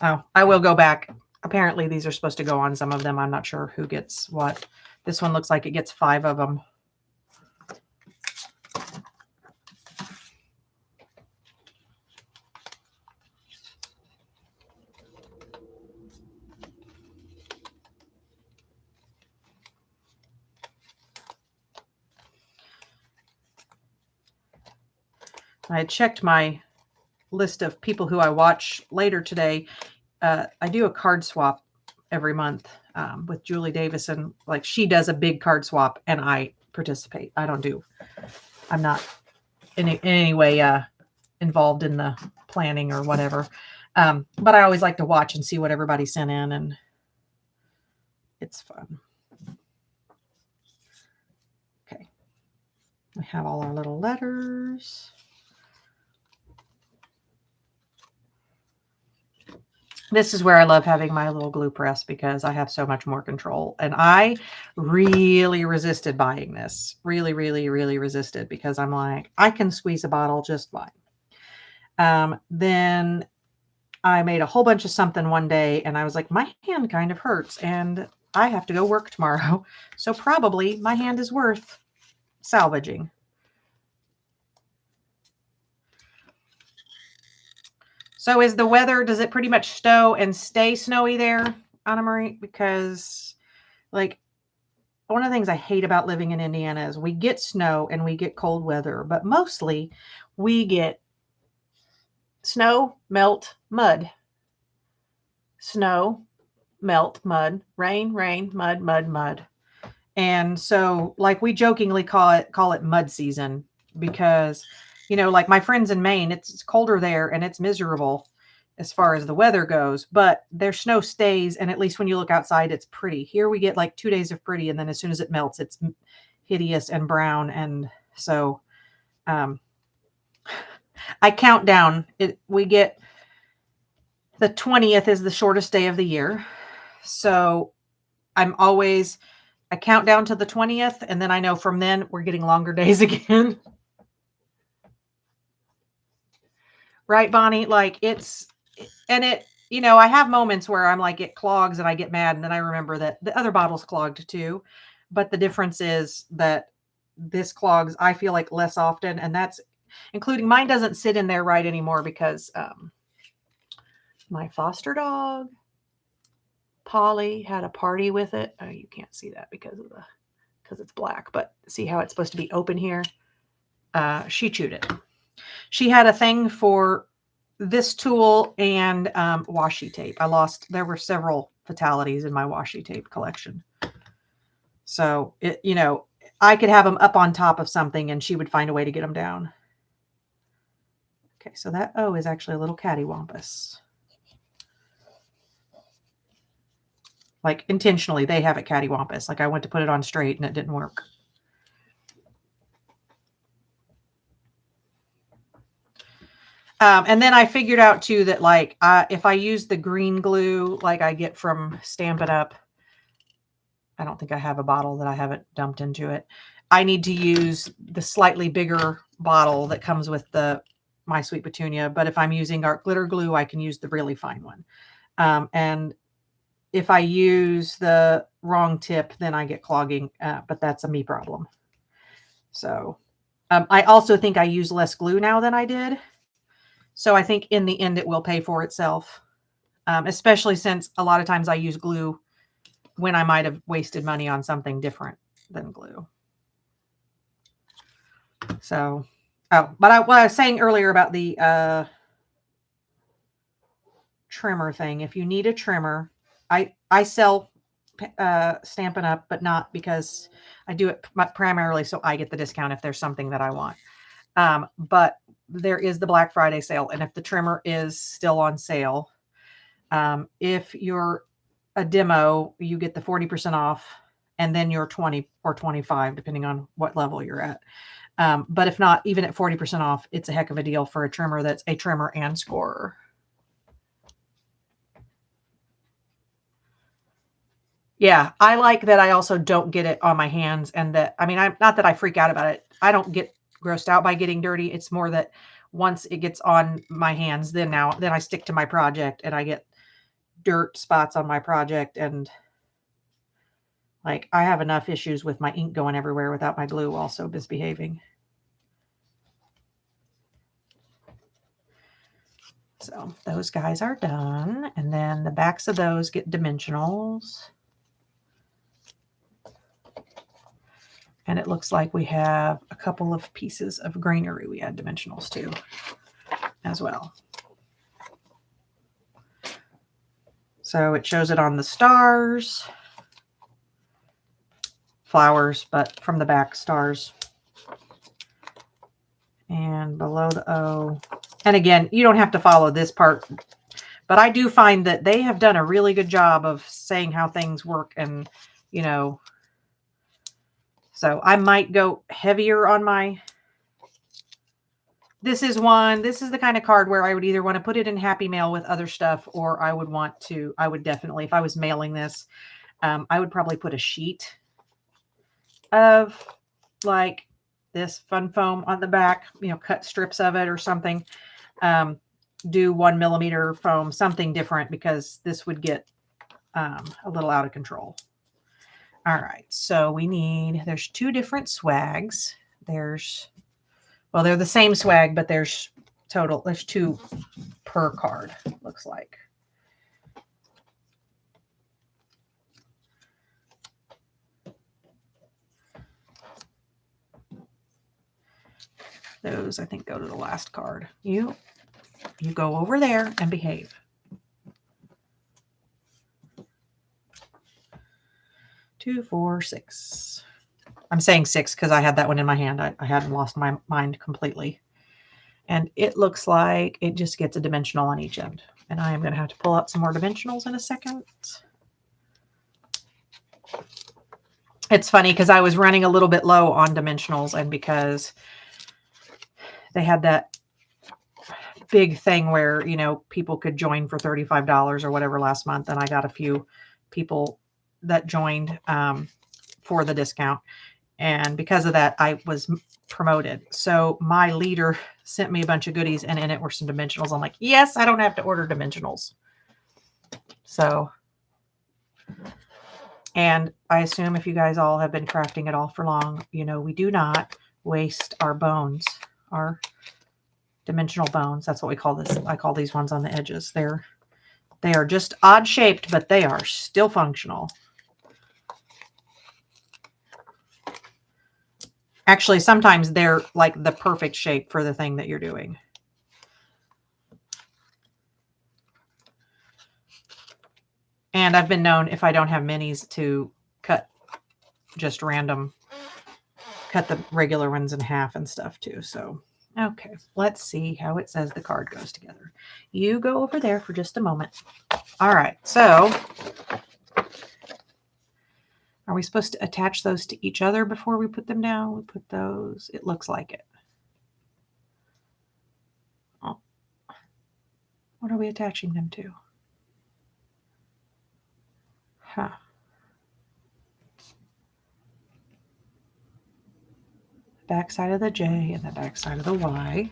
Oh, I will go back. Apparently these are supposed to go on some of them. I'm not sure who gets what. This one looks like it gets 5 of them. I had checked my list of people who I watch later today. I do a card swap every month with Julie Davison. Like she does a big card swap and I participate. I'm not in any way involved in the planning or whatever. But I always like to watch and see what everybody sent in, and it's fun. Okay. We have all our little letters. This is where I love having my little glue press because I have so much more control. And I really resisted buying this. Really, really, really resisted because I'm like, I can squeeze a bottle just fine. Then I made a whole bunch of something one day and I was like, my hand kind of hurts and I have to go work tomorrow. So probably my hand is worth salvaging. So is the weather, does it pretty much snow and stay snowy there, Anna Marie? Because like one of the things I hate about living in Indiana is we get snow and we get cold weather, but mostly we get snow, melt, mud. Snow, melt, mud, rain, rain, mud, mud, mud. And so like we jokingly call it mud season because you know, like my friends in Maine, it's colder there and it's miserable as far as the weather goes, but their snow stays. And at least when you look outside, it's pretty. Here we get like 2 days of pretty. And then as soon as it melts, it's hideous and brown. And so, I count down we get the 20th is the shortest day of the year. So I count down to the 20th. And then I know from then we're getting longer days again. Right, Bonnie? Like you know, I have moments where I'm like, it clogs and I get mad. And then I remember that the other bottle's clogged too. But the difference is that this clogs, I feel like, less often. And that's including mine doesn't sit in there right anymore because my foster dog, Polly, had a party with it. Oh, you can't see that because it's black. But see how it's supposed to be open here? She chewed it. She had a thing for this tool and washi tape. There were several fatalities in my washi tape collection. So, you know, I could have them up on top of something and she would find a way to get them down. Okay, so that O is actually a little cattywampus. Like intentionally, they have it cattywampus. Like I went to put it on straight and it didn't work. And then I figured out too that like if I use the green glue like I get from Stampin' Up, I don't think I have a bottle that I haven't dumped into it. I need to use the slightly bigger bottle that comes with the My Sweet Petunia. But if I'm using art glitter glue, I can use the really fine one. And if I use the wrong tip, then I get clogging. But that's a me problem. So I also think I use less glue now than I did. So I think in the end, it will pay for itself, especially since a lot of times I use glue when I might have wasted money on something different than glue. So, what I was saying earlier about the trimmer thing, if you need a trimmer, I sell Stampin' Up, but not because I do it primarily so I get the discount if there's something that I want. But there is the Black Friday sale. And if the trimmer is still on sale, if you're a demo, you get the 40% off and then you're 20 or 25, depending on what level you're at. But if not, even at 40% off, it's a heck of a deal for a trimmer that's a trimmer and scorer. Yeah, I like that I also don't get it on my hands and that, I mean, I'm not that I freak out about it. I don't get grossed out by getting dirty. It's more that once it gets on my hands, then I stick to my project and I get dirt spots on my project. And like, I have enough issues with my ink going everywhere without my glue also misbehaving. So those guys are done. And then the backs of those get dimensionals. And it looks like we have a couple of pieces of greenery we add dimensionals to as well. So it shows it on the stars, flowers, but from the back, stars. And below the O. And again, you don't have to follow this part, but I do find that they have done a really good job of saying how things work and, you know, so I might go heavier on my, this is the kind of card where I would either want to put it in Happy Mail with other stuff, or I would definitely, if I was mailing this, I would probably put a sheet of like this fun foam on the back, you know, cut strips of it or something. Do 1 millimeter foam, something different, because this would get a little out of control. All right, so there's 2 different swags. They're the same swag, but there's 2 per card, looks like. Those, I think, go to the last card. You go over there and behave. 2, 4, 6. I'm saying 6 because I had that one in my hand. I hadn't lost my mind completely. And it looks like it just gets a dimensional on each end. And I am going to have to pull out some more dimensionals in a second. It's funny because I was running a little bit low on dimensionals, and because they had that big thing where, you know, people could join for $35 or whatever last month. And I got a few people that joined for the discount. And because of that, I was promoted. So my leader sent me a bunch of goodies, and in it were some dimensionals. I'm like, yes, I don't have to order dimensionals. So, and I assume if you guys all have been crafting it all for long, you know, we do not waste our bones, our dimensional bones. That's what we call this. I call these ones on the edges. They are just odd shaped, but they are still functional. Actually, sometimes they're like the perfect shape for the thing that you're doing. And I've been known, if I don't have minis, to cut just random, cut the regular ones in half and stuff too. So, okay, let's see how it says the card goes together. You go over there for just a moment. All right, so are we supposed to attach those to each other before we put them down? We put those, it looks like it. Oh. What are we attaching them to? Huh. Back side of the J and the back side of the Y.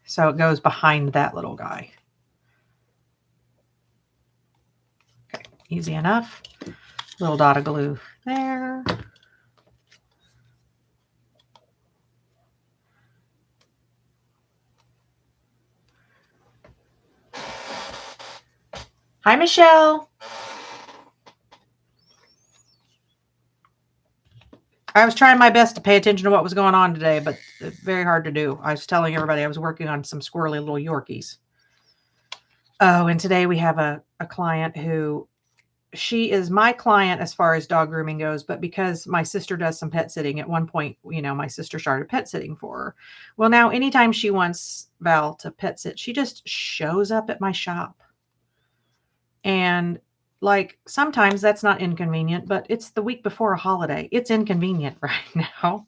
So it goes behind that little guy. Okay, easy enough. Little dot of glue there. Hi, Michelle. I was trying my best to pay attention to what was going on today, but it's very hard to do. I was telling everybody I was working on some squirrely little Yorkies. Oh, and today we have a client who, she is my client as far as dog grooming goes, but because my sister does some pet sitting, at one point, you know, my sister started pet sitting for her. Well, now anytime she wants Val to pet sit, she just shows up at my shop. And like, sometimes that's not inconvenient, but it's the week before a holiday. It's inconvenient right now.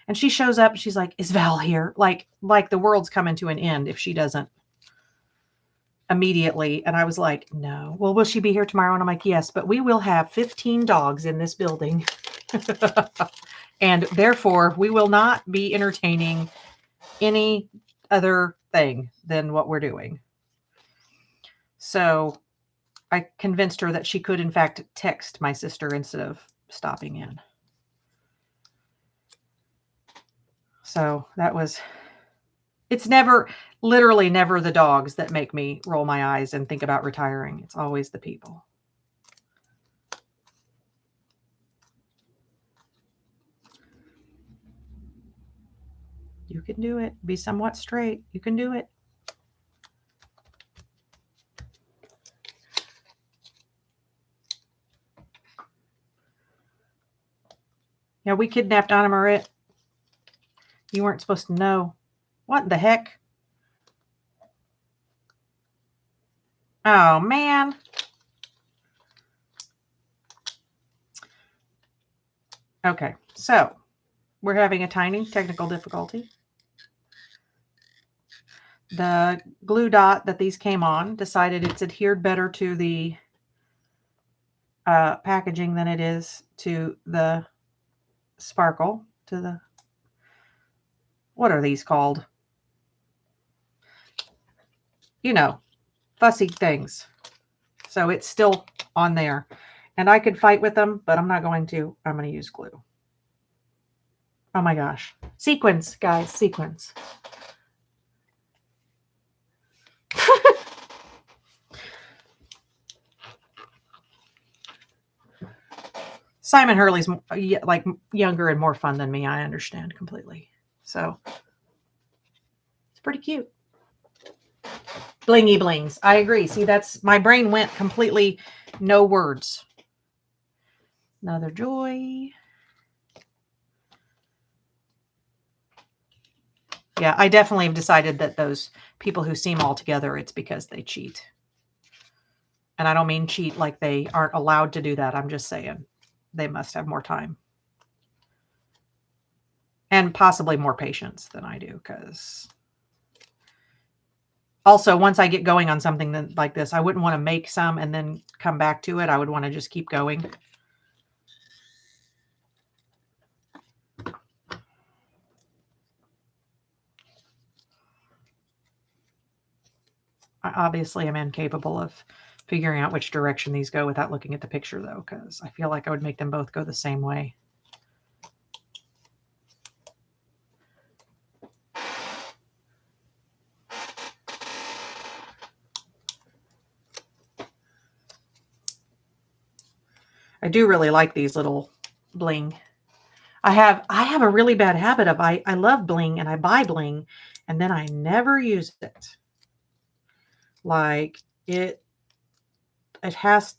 And she shows up and she's like, is Val here? Like the world's coming to an end if she doesn't immediately. And I was like, no. Well, will she be here tomorrow? And I'm like, yes, but we will have 15 dogs in this building. And therefore we will not be entertaining any other thing than what we're doing. So I convinced her that she could, in fact, text my sister instead of stopping in. So that was, it's never, literally never the dogs that make me roll my eyes and think about retiring. It's always the people. You can do it. Be somewhat straight. You can do it. Yeah, we kidnapped Anna Marit. You weren't supposed to know. What the heck? Oh, man. Okay, so we're having a tiny technical difficulty. The glue dot that these came on decided it's adhered better to the packaging than it is to the sparkle, to the, what are these called? You know, fussy things. So it's still on there. And I could fight with them, but I'm not going to. I'm going to use glue. Oh my gosh. Sequins, guys, sequins. Simon Hurley's like younger and more fun than me. I understand completely. So it's pretty cute. Blingy blings. I agree. See, that's, my brain went completely no words. Another joy. Yeah, I definitely have decided that those people who seem all together, it's because they cheat. And I don't mean cheat like they aren't allowed to do that. I'm just saying they must have more time. And possibly more patience than I do. Because also, once I get going on something like this, I wouldn't want to make some and then come back to it. I would want to just keep going. I obviously am incapable of figuring out which direction these go without looking at the picture, though, because I feel like I would make them both go the same way. I do really like these little bling. I have a really bad habit of I love bling and I buy bling and then I never use it. Like it has,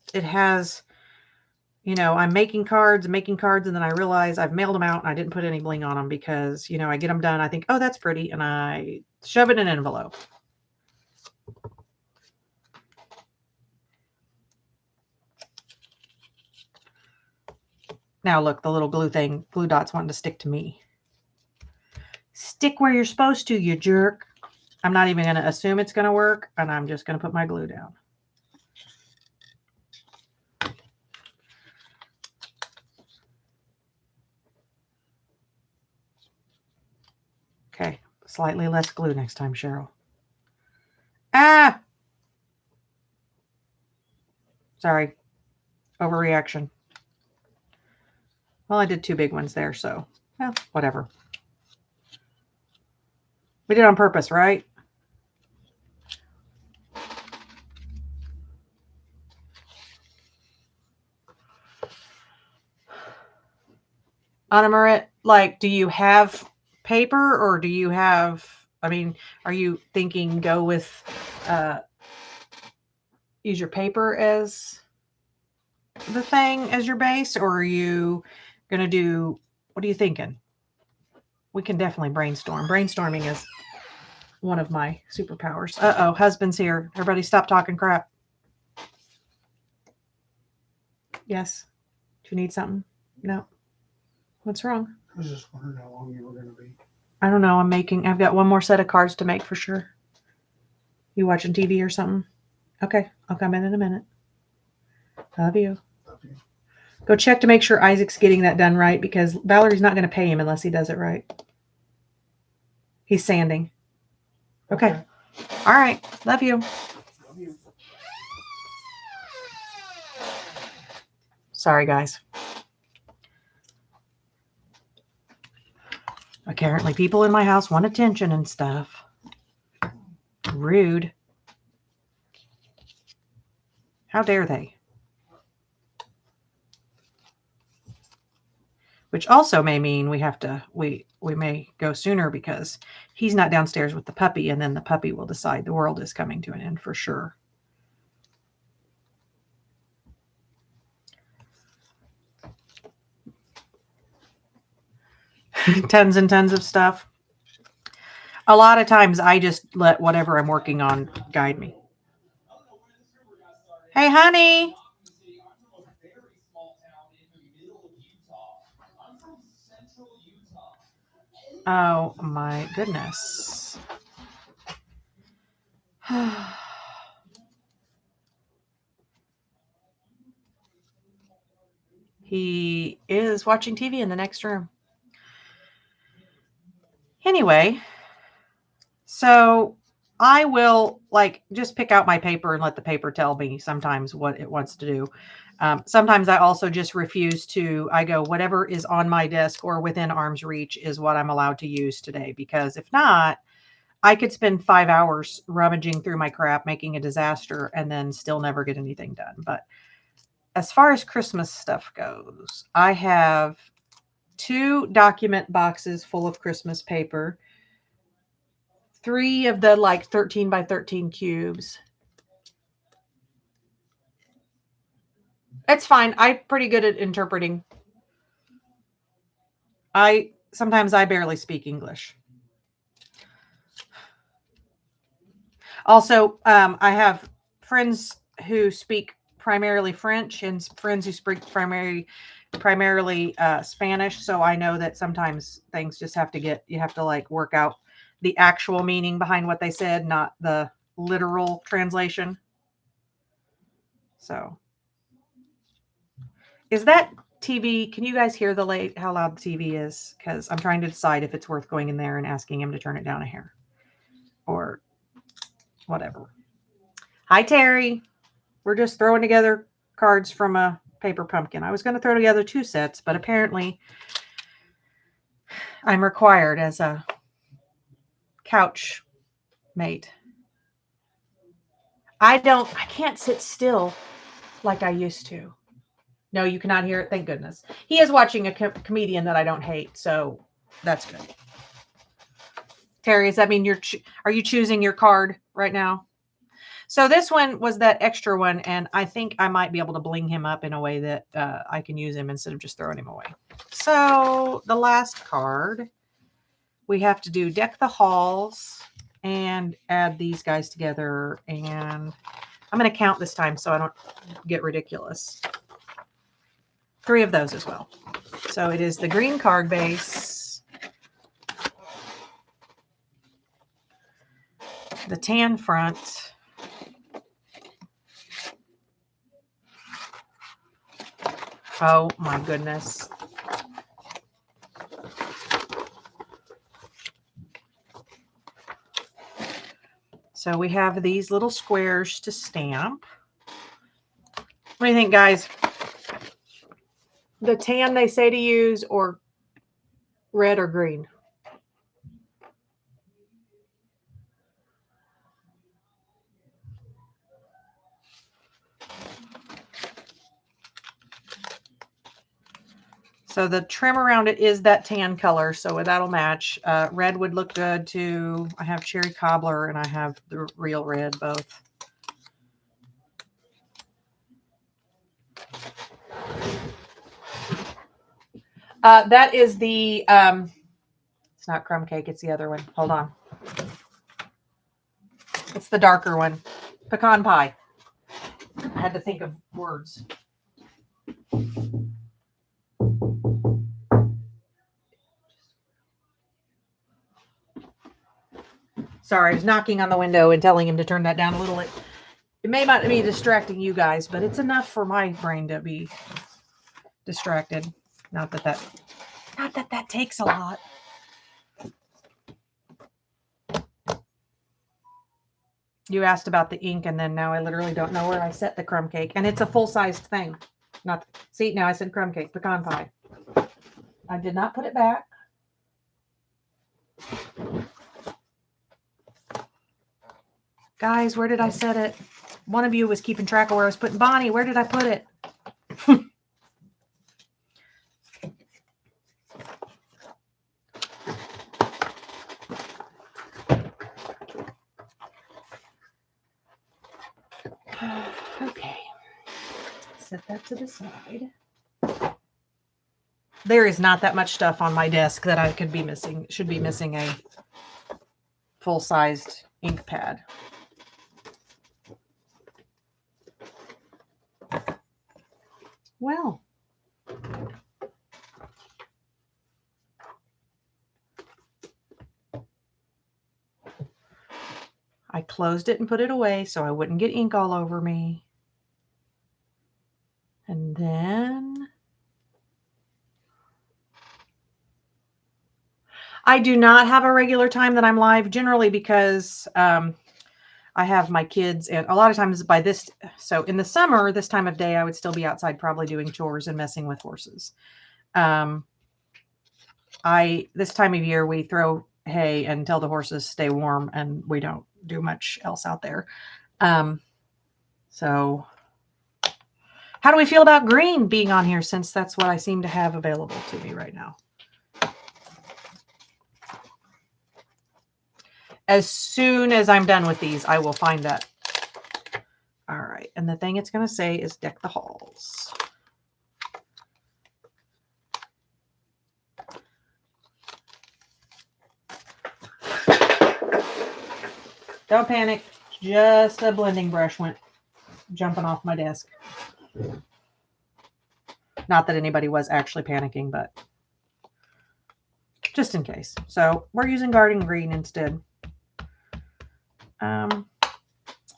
you know, I'm making cards, and then I realize I've mailed them out and I didn't put any bling on them because, you know, I get them done. I think, oh, that's pretty. And I shove it in an envelope. Now look, the little glue dot's wanting to stick to me. Stick where you're supposed to, you jerk. I'm not even going to assume it's going to work, and I'm just going to put my glue down. Okay, slightly less glue next time, Cheryl. Ah! Sorry. Overreaction. Well, I did 2 big ones there, so, well, whatever. We did it on purpose, right? Anna Marit, like, do you have paper or do you have, I mean, are you thinking go with, use your paper as the thing as your base, or are you going to do, what are you thinking? We can definitely brainstorm. Brainstorming is one of my superpowers. Uh-oh, husband's here. Everybody stop talking crap. Yes. Do you need something? No. What's wrong? I was just wondering how long you were going to be. I don't know. I've got one more set of cards to make for sure. You watching TV or something? Okay. I'll come in a minute. Love you. Love you. Go check to make sure Isaac's getting that done right because Valerie's not going to pay him unless he does it right. He's sanding. Okay. All right. Love you. Love you. Sorry, guys. Apparently, people in my house want attention and stuff. Rude. How dare they? Which also may mean we have to, we may go sooner because he's not downstairs with the puppy, and then the puppy will decide the world is coming to an end for sure. Tons and tons of stuff. A lot of times I just let whatever I'm working on guide me. Hey, honey. Oh my goodness. He is watching TV in the next room. Anyway, so I will like just pick out my paper and let the paper tell me sometimes what it wants to do. Sometimes I also just refuse to, I go, whatever is on my desk or within arm's reach is what I'm allowed to use today. Because if not, I could spend 5 hours rummaging through my crap, making a disaster, and then still never get anything done. But as far as Christmas stuff goes, I have 2 document boxes full of Christmas paper, 3 of the like 13 by 13 cubes, It's fine. I'm pretty good at interpreting. Sometimes I barely speak English. Also, I have friends who speak primarily French and friends who speak primarily Spanish. So I know that sometimes things just you have to like work out the actual meaning behind what they said, not the literal translation. So is that TV? Can you guys hear how loud the TV is? Because I'm trying to decide if it's worth going in there and asking him to turn it down a hair or whatever. Hi, Terry. We're just throwing together cards from a paper pumpkin. I was going to throw together 2 sets, but apparently I'm required as a couch mate. I can't sit still like I used to. No, you cannot hear it. Thank goodness. He is watching a comedian that I don't hate, so that's good. Terry, does that mean are you choosing your card right now? So this one was that extra one, and I think I might be able to bling him up in a way that I can use him instead of just throwing him away. So the last card, we have to do Deck the Halls and add these guys together. And I'm going to count this time so I don't get ridiculous. 3 of those as well. So it is the green card base, the tan front, oh my goodness. So we have these little squares to stamp. What do you think, guys? The tan they say to use, or red or green? So the trim around it is that tan color, so that'll match. Red would look good too. I have cherry cobbler and I have the real red, both. That is the, it's not crumb cake, it's the other one. Hold on. It's the darker one. Pecan pie. I had to think of words. Sorry, I was knocking on the window and telling him to turn that down a little. It may not be distracting you guys, but it's enough for my brain to be distracted. Not that that takes a lot. You asked about the ink, and then now I literally don't know where I set the crumb cake. And it's a full-sized thing. See, now I said crumb cake, pecan pie. I did not put it back. Guys, where did I set it? One of you was keeping track of where I was putting Bonnie. Where did I put it? Okay. Set that to the side. There is not that much stuff on my desk that I should be missing a full-sized ink pad. Well, I closed it and put it away so I wouldn't get ink all over me. And then I do not have a regular time that I'm live, generally because I have my kids, and a lot of times so in the summer, this time of day, I would still be outside probably doing chores and messing with horses. This time of year, we throw hay and tell the horses stay warm, and we don't do much else out there. So how do we feel about green being on here, since that's what I seem to have available to me right now? As soon as I'm done with these, I will find that. All right. And the thing it's going to say is Deck the Halls. Don't panic. Just a blending brush went jumping off my desk. Not that anybody was actually panicking, but just in case. So we're using Garden Green instead.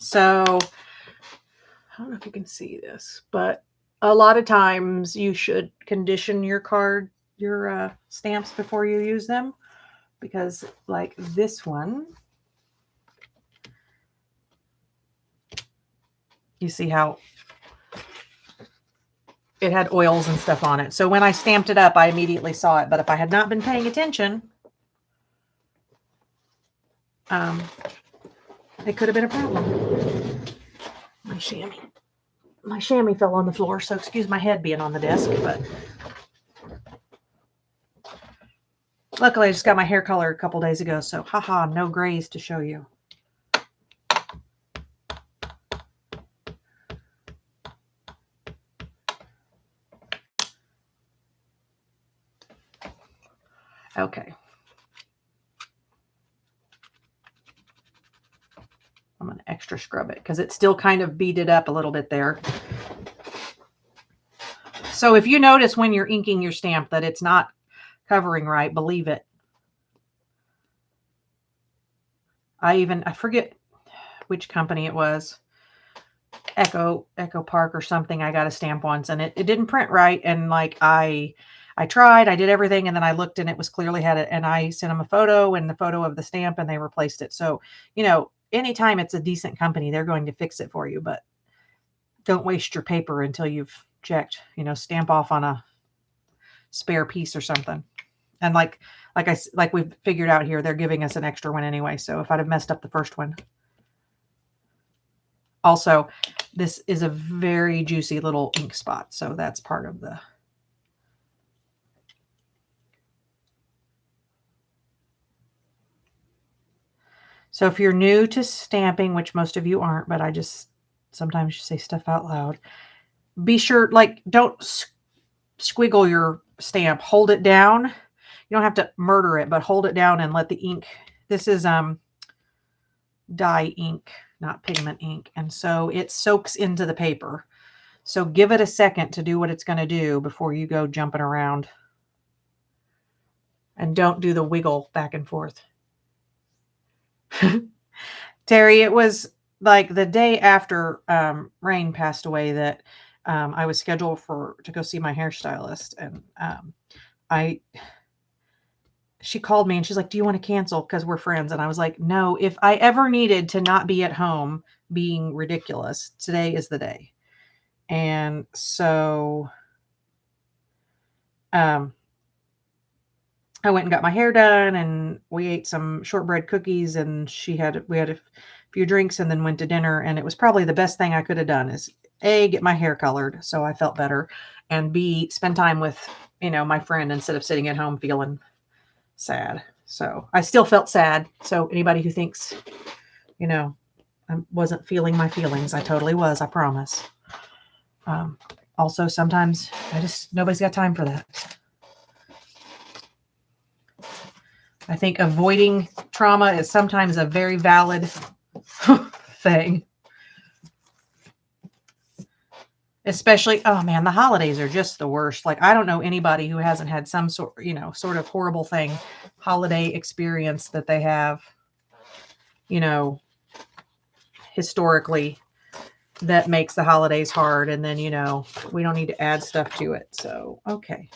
So I don't know if you can see this, but a lot of times you should condition your stamps before you use them, because like this one, you see how it had oils and stuff on it. So when I stamped it up, I immediately saw it. But if I had not been paying attention, it could have been a problem. My chamois fell on the floor, so excuse my head being on the desk, but luckily I just got my hair colored a couple days ago, so haha, no grays to show you. Okay. I'm going to extra scrub it because it's still kind of beaded up a little bit there. So if you notice when you're inking your stamp that it's not covering right, believe it. I forget which company it was. Echo Park or something. I got a stamp once and it didn't print right. And like I tried, I did everything. And then I looked and it was clearly had it. And I sent them a photo and the photo of the stamp and they replaced it. So, you know, anytime it's a decent company, they're going to fix it for you, but don't waste your paper until you've checked, you know, stamp off on a spare piece or something. And like we've figured out here, they're giving us an extra one anyway. So if I'd have messed up the first one. Also, this is a very juicy little ink spot. So that's part of the. So if you're new to stamping, which most of you aren't, but I just sometimes say stuff out loud, be sure, like, don't squiggle your stamp. Hold it down. You don't have to murder it, but hold it down and let the ink. This is dye ink, not pigment ink. And so it soaks into the paper. So give it a second to do what it's going to do before you go jumping around. And don't do the wiggle back and forth. Terry, it was like the day after Rain passed away that I was scheduled to go see my hairstylist, and she called me and she's like, "Do you want to cancel because we're friends?" And I was like, "No, if I ever needed to not be at home being ridiculous, today is the day." And so I went and got my hair done and we ate some shortbread cookies and we had a few drinks and then went to dinner. And it was probably the best thing I could have done is A, get my hair colored so I felt better, and B, spend time with, you know, my friend instead of sitting at home feeling sad. So I still felt sad. So anybody who thinks, you know, I wasn't feeling my feelings, I totally was, I promise. Also, sometimes nobody's got time for that. I think avoiding trauma is sometimes a very valid thing. Especially, oh man, the holidays are just the worst. Like, I don't know anybody who hasn't had some sort of horrible thing, holiday experience that they have, you know, historically, that makes the holidays hard. And then, you know, we don't need to add stuff to it. So, okay.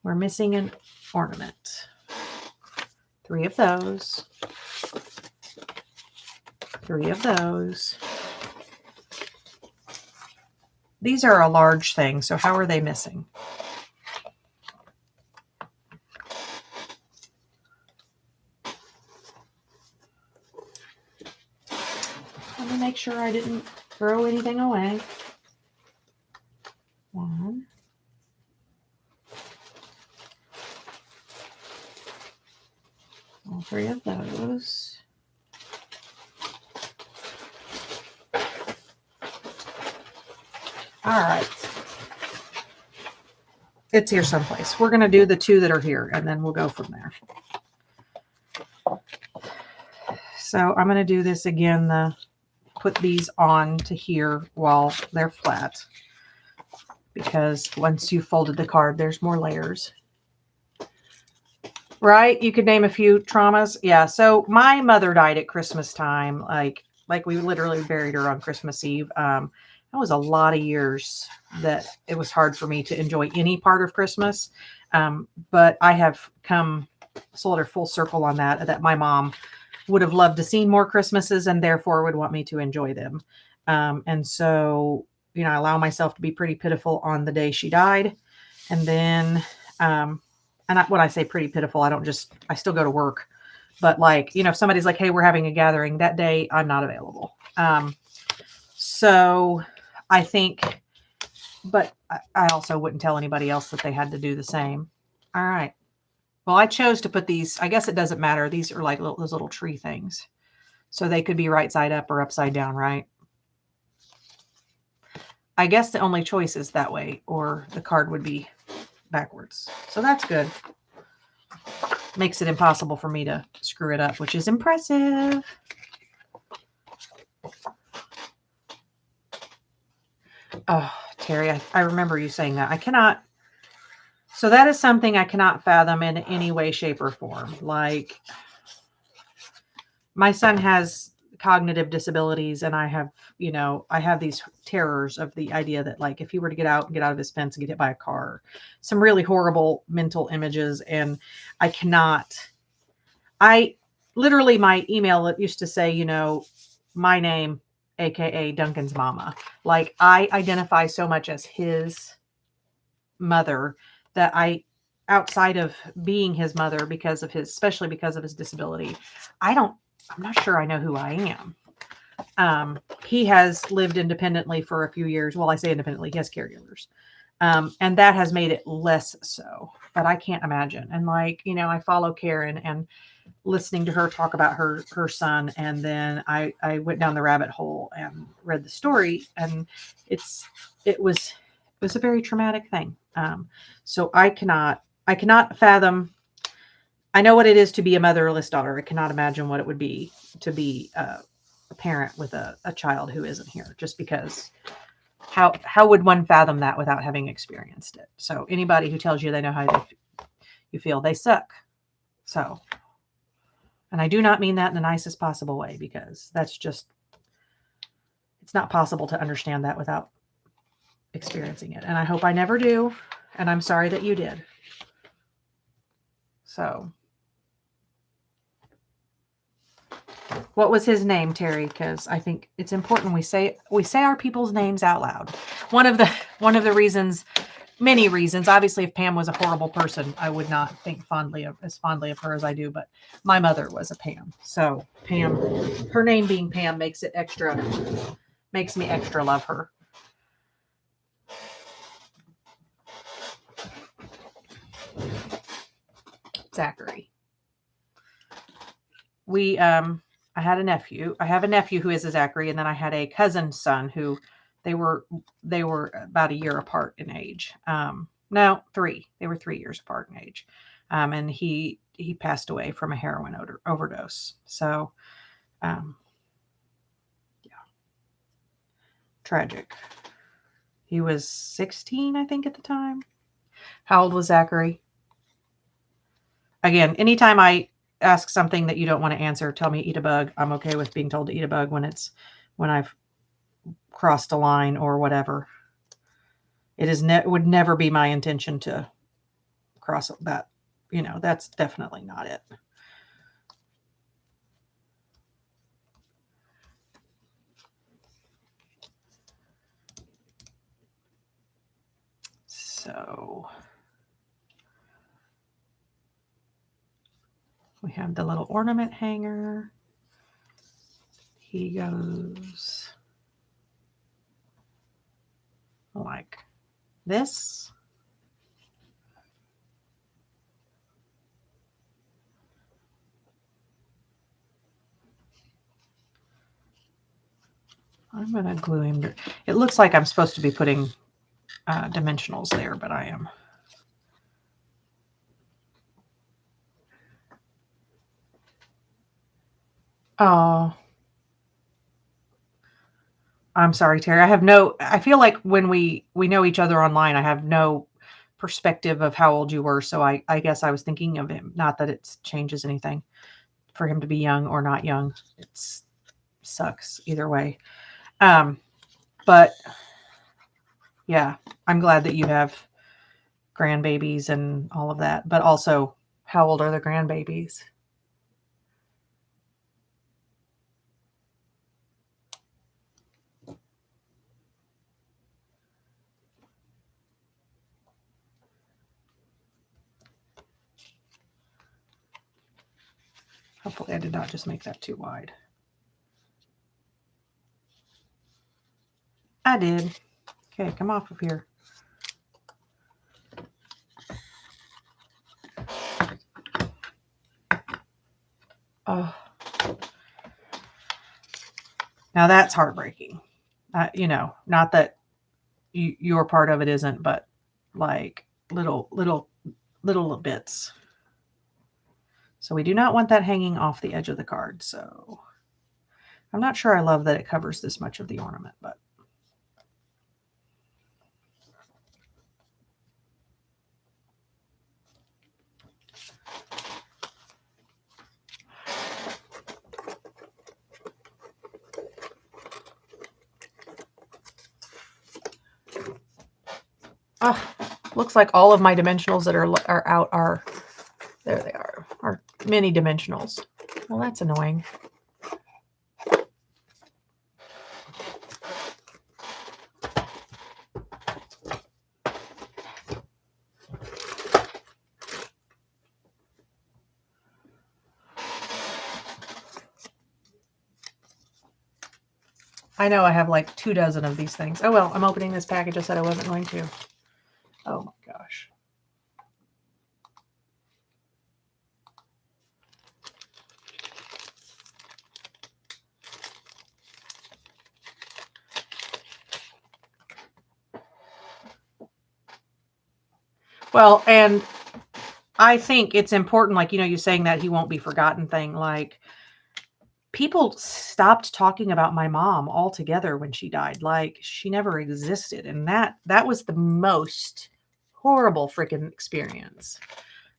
We're missing an ornament. 3 of those. 3 of those. These are a large thing, so how are they missing? Let me make sure I didn't throw anything away. 1. All 3 of those. All right. It's here someplace. We're going to do the 2 that are here, and then we'll go from there. So I'm going to do this again, put these on to here while they're flat, because once you folded the card, there's more layers. Right? You could name a few traumas. Yeah. So my mother died at Christmas time. Like we literally buried her on Christmas Eve. That was a lot of years that it was hard for me to enjoy any part of Christmas. But I have come sort of full circle on that my mom would have loved to see more Christmases and therefore would want me to enjoy them. And so, you know, I allow myself to be pretty pitiful on the day she died. And then, when I say pretty pitiful, I still go to work, but like, you know, if somebody's like, hey, we're having a gathering that day, I'm not available. So I think, but I also wouldn't tell anybody else that they had to do the same. All right. Well, I chose to put these, I guess it doesn't matter. These are like those little tree things. So they could be right side up or upside down, right? I guess the only choice is that way, or the card would be backwards. So that's good. Makes it impossible for me to screw it up, which is impressive. Oh, Terry, I remember you saying that. I cannot. So that is something I cannot fathom in any way, shape, or form. Like, my son has cognitive disabilities, and I have these terrors of the idea that, like, if he were to get out of his fence and get hit by a car, some really horrible mental images. And I literally, my email, it used to say, you know, my name, AKA Duncan's mama. Like, I identify so much as his mother that outside of being his mother, especially because of his disability, I'm not sure I know who I am. He has lived independently for a few years. Well, I say independently, he has caregivers. And that has made it less so, but I can't imagine. And like, you know, I follow Karen and listening to her talk about her son. And then I went down the rabbit hole and read the story, and it was a very traumatic thing. So I cannot fathom. I know what it is to be a motherless daughter. I cannot imagine what it would be to be a parent with a child who isn't here, just because how would one fathom that without having experienced it? So anybody who tells you they know how you feel, they suck. So, and I do not mean that in the nicest possible way, because it's not possible to understand that without experiencing it. And I hope I never do. And I'm sorry that you did. So, what was his name, Terry? Because I think it's important we say our people's names out loud. One of the reasons, many reasons. Obviously, if Pam was a horrible person, I would not think as fondly of her as I do. But my mother was a Pam, so Pam, her name being Pam makes me extra love her. Zachary. I had a nephew. I have a nephew who is a Zachary, and then I had a cousin's son who they were about a year apart in age. No, 3. They were 3 years apart in age. And he passed away from a heroin overdose. So, yeah, tragic. He was 16, I think, at the time. How old was Zachary? Again, anytime I ask something that you don't want to answer, tell me eat a bug. I'm okay with being told to eat a bug when I've crossed a line or whatever. It would never be my intention to cross that. You know, that's definitely not it. So we have the little ornament hanger. He goes like this. I'm going to glue him. It looks like I'm supposed to be putting dimensionals there, but I am. Oh, I'm sorry, Terry. I feel like when we know each other online, I have no perspective of how old you were. So I guess I was thinking of him. Not that it changes anything for him to be young or not young. It's sucks either way. Um, but yeah, I'm glad that you have grandbabies and all of that. But also, how old are the grandbabies? Hopefully, I did not just make that too wide. I did. Okay, come off of here. Oh, now that's heartbreaking. Not that your part of it isn't, but like little bits. So we do not want that hanging off the edge of the card. So I'm not sure I love that it covers this much of the ornament, but looks like all of my dimensionals that are out are, there they are mini dimensionals. Well, that's annoying. I know I have like 24 of these things. Oh well, I'm opening this package I said I wasn't going to. Oh my gosh. Well, and I think it's important, like, you saying that he won't be forgotten thing. Like, people stopped talking about my mom altogether when she died. Like, she never existed. And that was the most horrible freaking experience.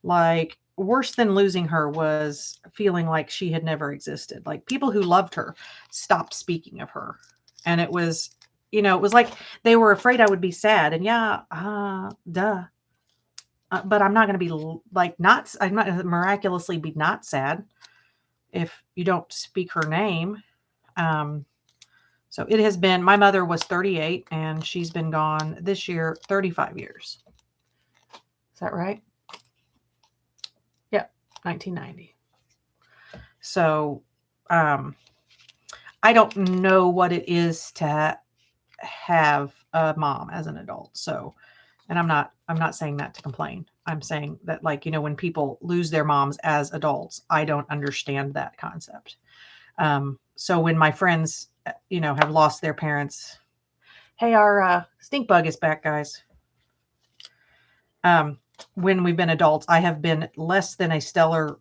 Like, worse than losing her was feeling like she had never existed. Like, people who loved her stopped speaking of her. And it was like they were afraid I would be sad. And yeah, duh. But I'm not going to be like not. I'm not gonna miraculously be not sad if you don't speak her name. So it has been. My mother was 38, and she's been gone this year 35 years. Is that right? Yeah, 1990. So I don't know what it is to have a mom as an adult. So, and I'm not saying that to complain. I'm saying that, like, when people lose their moms as adults, I don't understand that concept. So when my friends, have lost their parents, hey, our stink bug is back, guys. When we've been adults, I have been less than a stellar,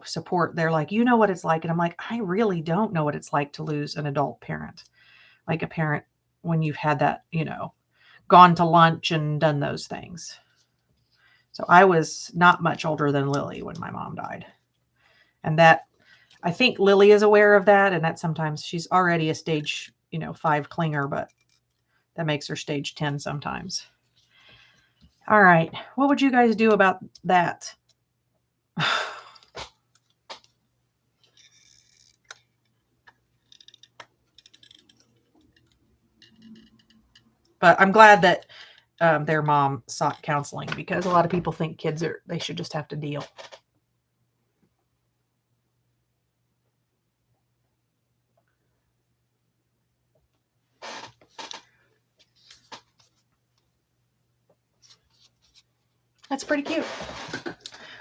support. They're like, what it's like. And I'm like, I really don't know what it's like to lose an adult parent, like a parent when you've had that, gone to lunch and done those things. So I was not much older than Lily when my mom died. And that, I think Lily is aware of that. And that sometimes she's already a stage, 5 clinger, but that makes her stage 10 sometimes. All right. What would you guys do about that? But I'm glad that their mom sought counseling, because a lot of people think they should just have to deal. That's pretty cute.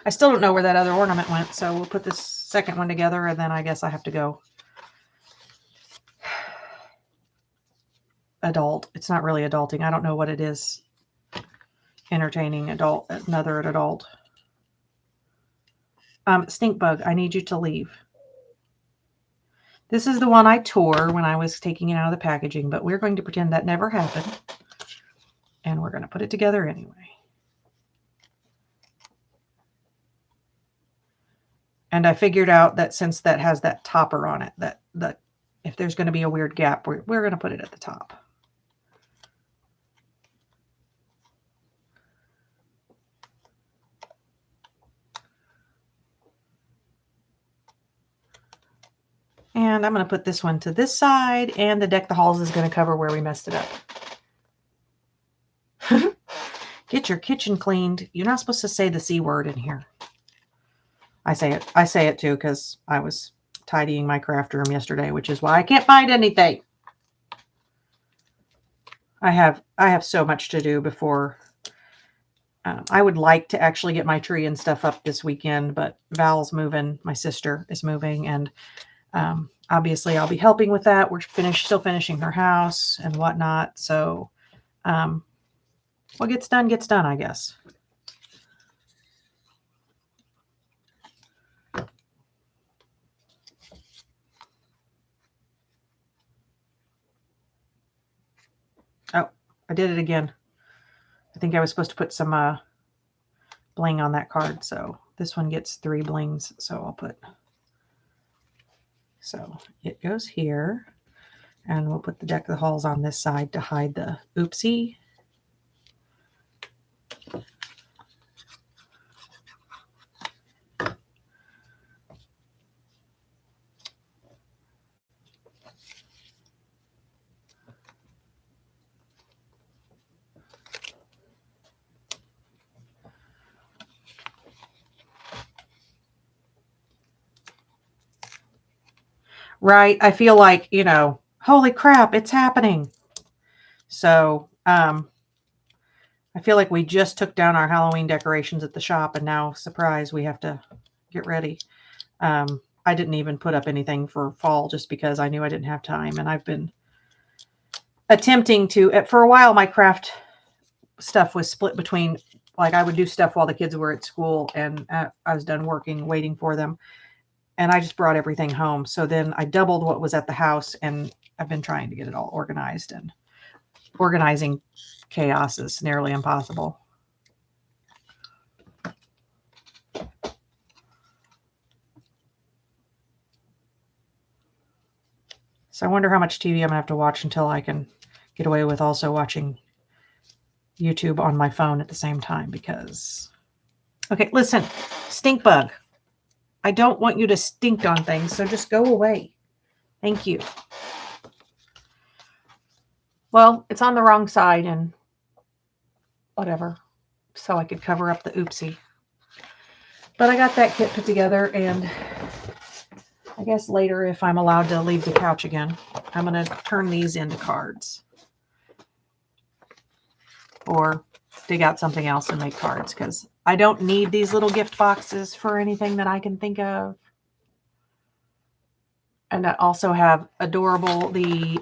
I still don't know where that other ornament went, so we'll put this second one together, and then I guess I have to go adult. It's not really adulting. I don't know what it is. Entertaining another adult. Stink bug, I need you to leave. This is the one I tore when I was taking it out of the packaging, but we're going to pretend that never happened. And we're going to put it together anyway. And I figured out that since that has that topper on it, that if there's going to be a weird gap, we're going to put it at the top. And I'm going to put this one to this side, and the Deck the Halls is going to cover where we messed it up. Get your kitchen cleaned. You're not supposed to say the C word in here. I say it too because I was tidying my craft room yesterday, which is why I can't find anything. I have so much to do before. I would like to actually get my tree and stuff up this weekend, but Val's moving. My sister is moving, and obviously I'll be helping with that. We're still finishing her house and whatnot. So what gets done, I guess. Oh, I did it again. I think I was supposed to put some bling on that card. So this one gets 3 blings. So I'll put, so it goes here, and we'll put the Deck of the Halls on this side to hide the oopsie. Right. I feel like, holy crap, it's happening. So, I feel like we just took down our Halloween decorations at the shop, and now, surprise, we have to get ready. I didn't even put up anything for fall just because I knew I didn't have time. And I've been attempting to, for a while, my craft stuff was split between, like, I would do stuff while the kids were at school and I was done working, waiting for them. And I just brought everything home. So then I doubled what was at the house, and I've been trying to get it all organized, and organizing chaos is nearly impossible. So I wonder how much TV I'm going to have to watch until I can get away with also watching YouTube on my phone at the same time, because... Okay, listen, stink bug. I don't want you to stink on things, so just go away. Thank you. Well, it's on the wrong side and whatever, so I could cover up the oopsie. But I got that kit put together, and I guess later, if I'm allowed to leave the couch again, I'm going to turn these into cards. Or dig out something else and make cards, because I don't need these little gift boxes for anything that I can think of. And I also have adorable, the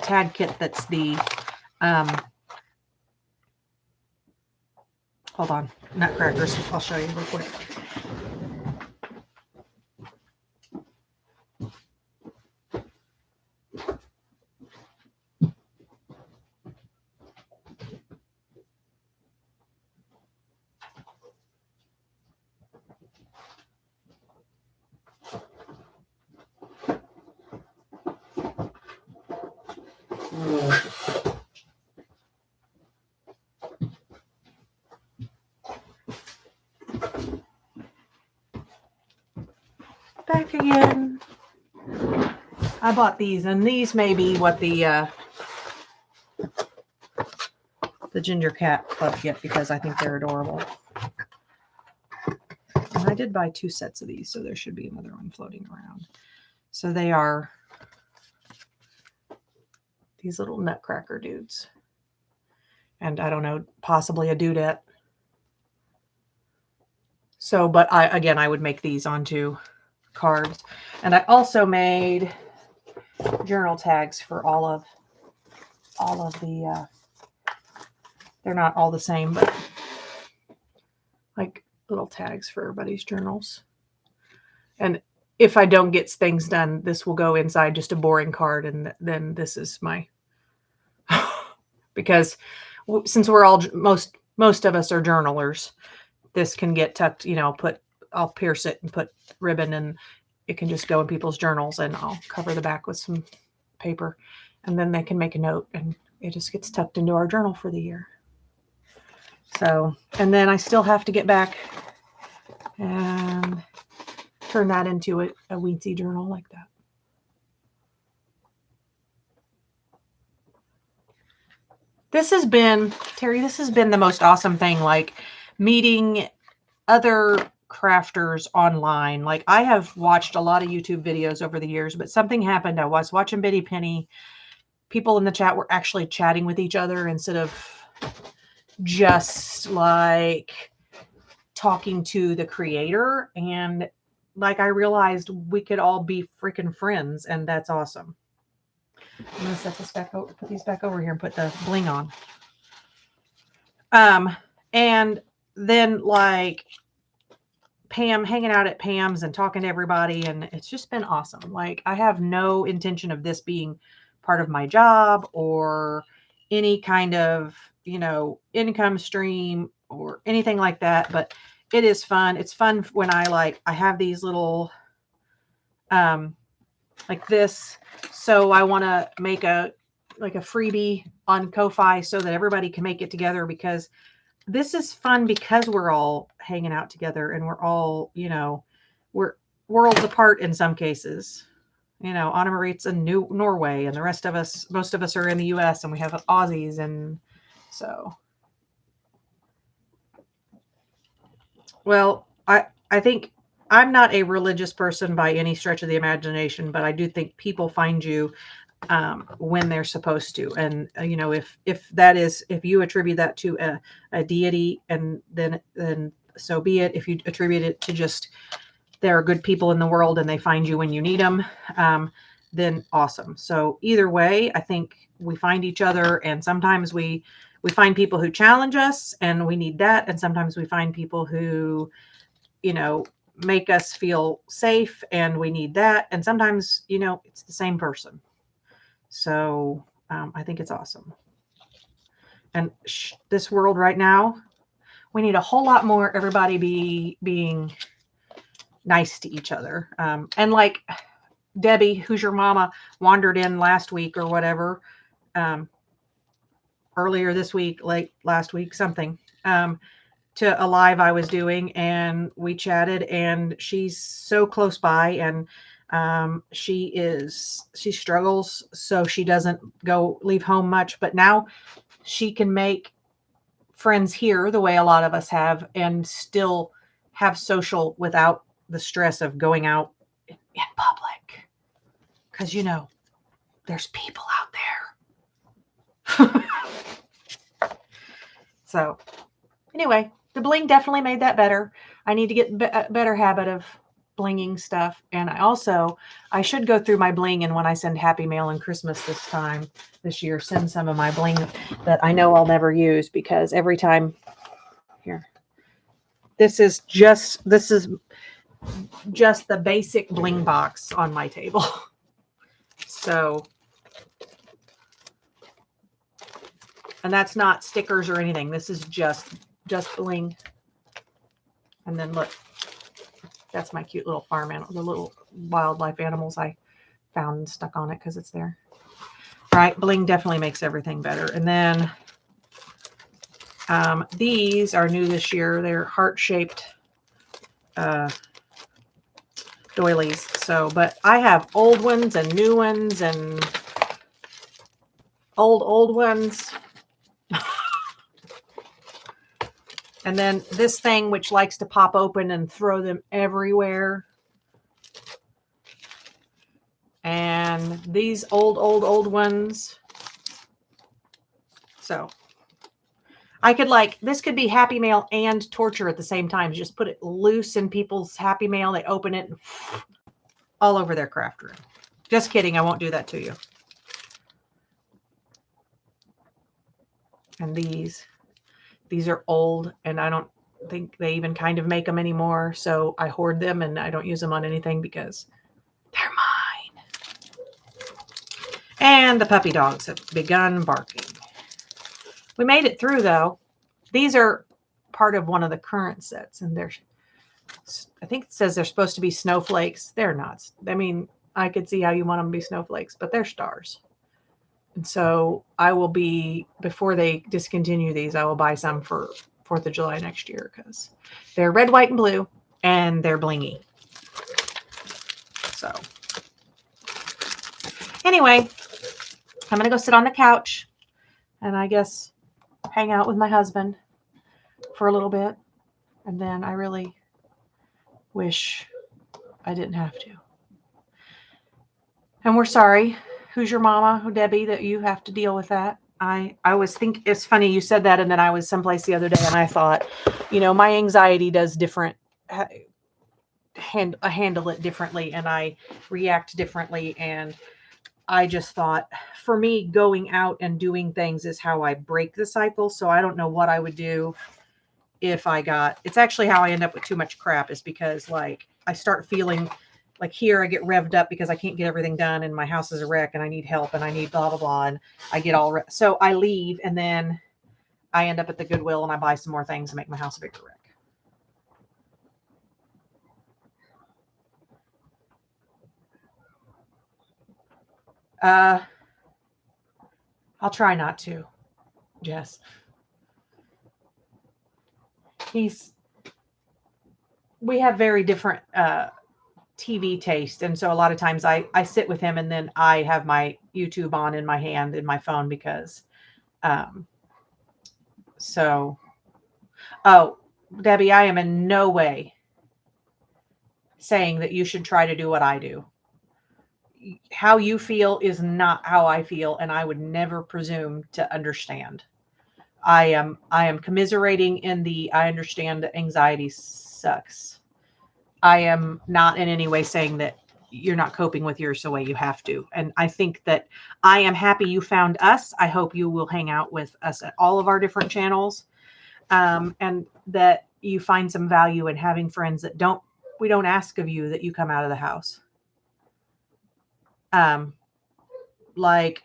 tag kit that's the, hold on, nutcrackers. I'll show you real quick. Back again. I bought these, and these may be what the Ginger Cat Club get, because I think they're adorable. And I did buy 2 sets of these, so there should be another one floating around. So they are these little nutcracker dudes. And I don't know, possibly a dudette. So, but I would make these onto cards. And I also made journal tags for all of the, they're not all the same, but like little tags for everybody's journals. And if I don't get things done, this will go inside just a boring card. And then this is my, because since we're all, most of us are journalers, this can get tucked, I'll pierce it and put ribbon, and it can just go in people's journals, and I'll cover the back with some paper, and then they can make a note, and it just gets tucked into our journal for the year. So, and then I still have to get back and turn that into a Weedsy journal like that. This has been, Terry, this has been the most awesome thing, like meeting other crafters online. Like, I have watched a lot of YouTube videos over the years, but something happened. I was watching Bitty Penny. People in the chat were actually chatting with each other instead of just like talking to the creator. And like, I realized we could all be freaking friends, and that's awesome. I'm gonna set this back over, put these back over here and put the bling on. And then like Pam, hanging out at Pam's and talking to everybody, and it's just been awesome. Like, I have no intention of this being part of my job or any kind of, income stream or anything like that, but it is fun. It's fun when I have these little, like this. So I want to make a freebie on Ko-Fi so that everybody can make it together, because this is fun because we're all hanging out together, and we're all, we're worlds apart in some cases. Anna Marie's in Norway, and the rest of us, most of us are in the US, and we have Aussies. And so, well, I think I'm not a religious person by any stretch of the imagination, but I do think people find you when they're supposed to. And, if you attribute that to a deity, and then so be it. If you attribute it to just, there are good people in the world and they find you when you need them, then awesome. So either way, I think we find each other, and sometimes we find people who challenge us, and we need that. And sometimes we find people who, make us feel safe, and we need that. And sometimes, it's the same person. So I think it's awesome. And this world right now, we need a whole lot more everybody being nice to each other. And like Debbie, who's your mama, wandered in last week or whatever, earlier this week, late last week, something, to a live I was doing, and we chatted, and she's so close by, and she struggles, so she doesn't leave home much, but now she can make friends here the way a lot of us have, and still have social without the stress of going out in public, because there's people out there. So anyway, the bling definitely made that better. I need to get a better habit of blinging stuff. And I should go through my bling, and when I send Happy Mail and Christmas this year, send some of my bling that I know I'll never use, because every time here, this is just the basic bling box on my table. So, and that's not stickers or anything. This is just bling. And then look, that's my cute little farm animal, the little wildlife animals I found and stuck on it because it's there. All right, bling definitely makes everything better. And then these are new this year. They're heart-shaped doilies. So, but I have old ones and new ones and old ones. And then this thing, which likes to pop open and throw them everywhere. And these old ones. So I could this could be Happy Mail and torture at the same time. Just put it loose in people's Happy Mail. They open it and all over their craft room. Just kidding. I won't do that to you. And these are old, and think they even kind of make them anymore. So I hoard them and I don't use them on anything because they're mine. And the puppy dogs have begun barking. We made it through though. These are part of one of the current sets, and I think it says they're supposed to be snowflakes. They're not. I mean, I could see how you want them to be snowflakes, but they're stars. And so I will be, before they discontinue these, I will buy some for 4th of July next year because they're red, white, and blue, and they're blingy. So anyway, I'm going to go sit on the couch and I guess hang out with my husband for a little bit. And then I really wish I didn't have to. And we're sorry. Who's your mama, Debbie, that you have to deal with that? I was think it's funny you said that, and then I was someplace the other day and I thought, my anxiety does different, handle it differently, and I react differently. And I just thought, for me, going out and doing things is how I break the cycle. So I don't know what I would do if it's actually how I end up with too much crap, is because like I start feeling like here I get revved up because I can't get everything done and my house is a wreck and I need help and I need blah, blah, blah. And I get so I leave and then I end up at the Goodwill and I buy some more things and make my house a bigger wreck. I'll try not to, Jess. We have very different TV taste. And so a lot of times I sit with him and then I have my YouTube on in my hand in my phone because, Debbie, I am in no way saying that you should try to do what I do. How you feel is not how I feel, and I would never presume to understand. I am commiserating I understand that anxiety sucks. I am not in any way saying that you're not coping with yours the way you have to. And I think that I am happy you found us. I hope you will hang out with us at all of our different channels. And that you find some value in having friends that we don't ask of you that you come out of the house. Like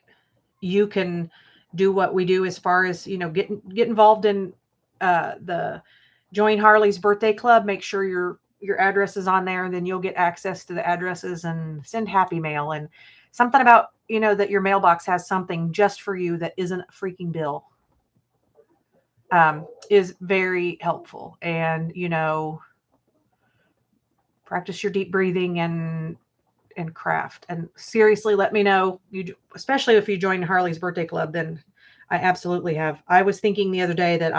you can do what we do as far as, get involved in the Join Harley's Birthday Club. Make sure your address is on there, and then you'll get access to the addresses and send happy mail and something about, that your mailbox has something just for you that isn't a freaking bill, is very helpful. And, practice your deep breathing and craft. And seriously, let me know, especially if you join Harley's Birthday Club, then I absolutely have. I was thinking the other day that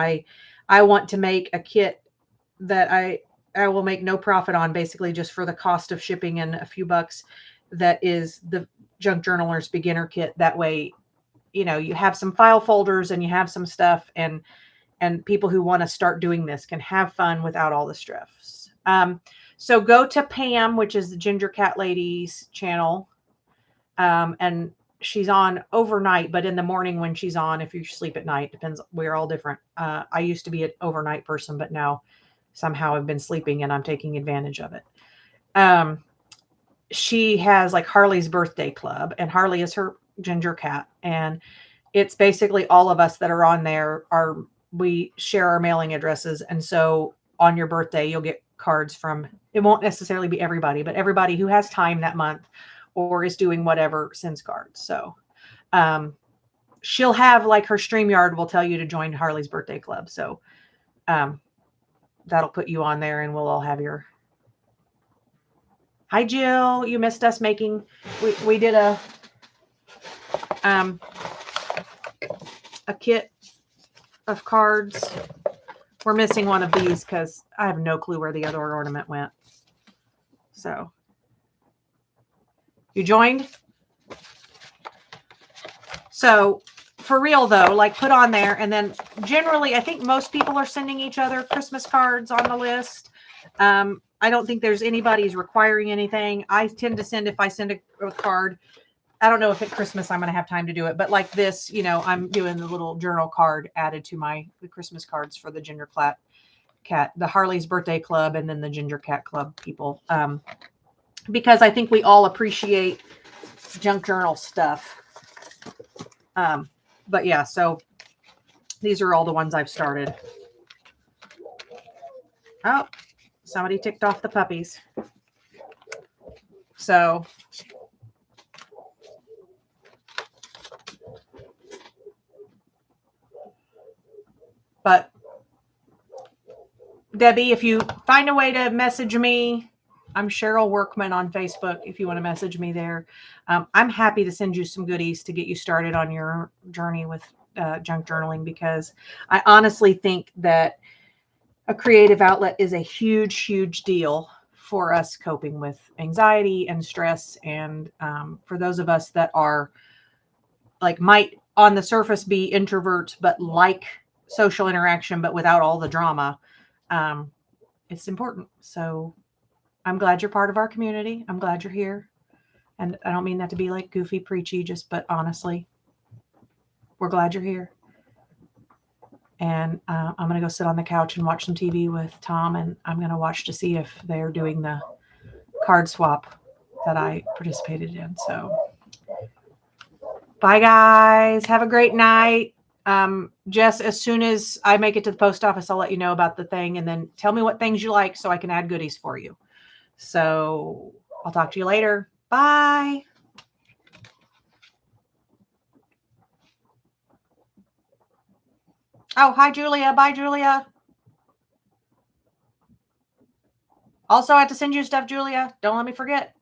I want to make a kit that I will make no profit on, basically just for the cost of shipping and a few bucks. That is the Junk Journalers Beginner Kit. That way, you have some file folders and you have some stuff, and people who want to start doing this can have fun without all the stress. So go to Pam, which is the Ginger Cat Lady's channel. And she's on overnight, but in the morning when she's on, if you sleep at night, depends. We're all different. I used to be an overnight person, but now somehow I've been sleeping and I'm taking advantage of it. She has like Harley's Birthday Club, and Harley is her ginger cat. And it's basically all of us that are on there we share our mailing addresses. And so on your birthday, you'll get cards from, it won't necessarily be everybody, but everybody who has time that month or is doing whatever sends cards. So she'll have like her StreamYard will tell you to join Harley's Birthday Club. So that'll put you on there and we'll all have your. Hi, Jill. You missed us making, we did a kit of cards. We're missing one of these because I have no clue where the other ornament went. So you joined. So for real though, like put on there, and then generally I think most people are sending each other Christmas cards on the list. I don't think there's anybody's requiring anything. I tend to send, if I send a card, I don't know if at Christmas I'm going to have time to do it, but like this, I'm doing the little journal card added to the Christmas cards for the Ginger Cat the Harley's Birthday Club, and then the Ginger Cat Club people. Because I think we all appreciate junk journal stuff. But yeah, so these are all the ones I've started. Oh, somebody ticked off the puppies. So but Debbie, if you find a way to message me, I'm Cheryl Workman on Facebook. If you want to message me there, I'm happy to send you some goodies to get you started on your journey with junk journaling, because I honestly think that a creative outlet is a huge, huge deal for us coping with anxiety and stress. And for those of us that are like, might on the surface be introverts, but like social interaction, but without all the drama, it's important. So I'm glad you're part of our community. I'm glad you're here. And I don't mean that to be like goofy, preachy, but honestly, we're glad you're here. And I'm going to go sit on the couch and watch some TV with Tom, and I'm going to watch to see if they're doing the card swap that I participated in. So bye, guys. Have a great night. Jess, as soon as I make it to the post office, I'll let you know about the thing, and then tell me what things you like so I can add goodies for you. So I'll talk to you later. Bye. Oh, hi, Julia. Bye, Julia. Also, I have to send you stuff, Julia. Don't let me forget.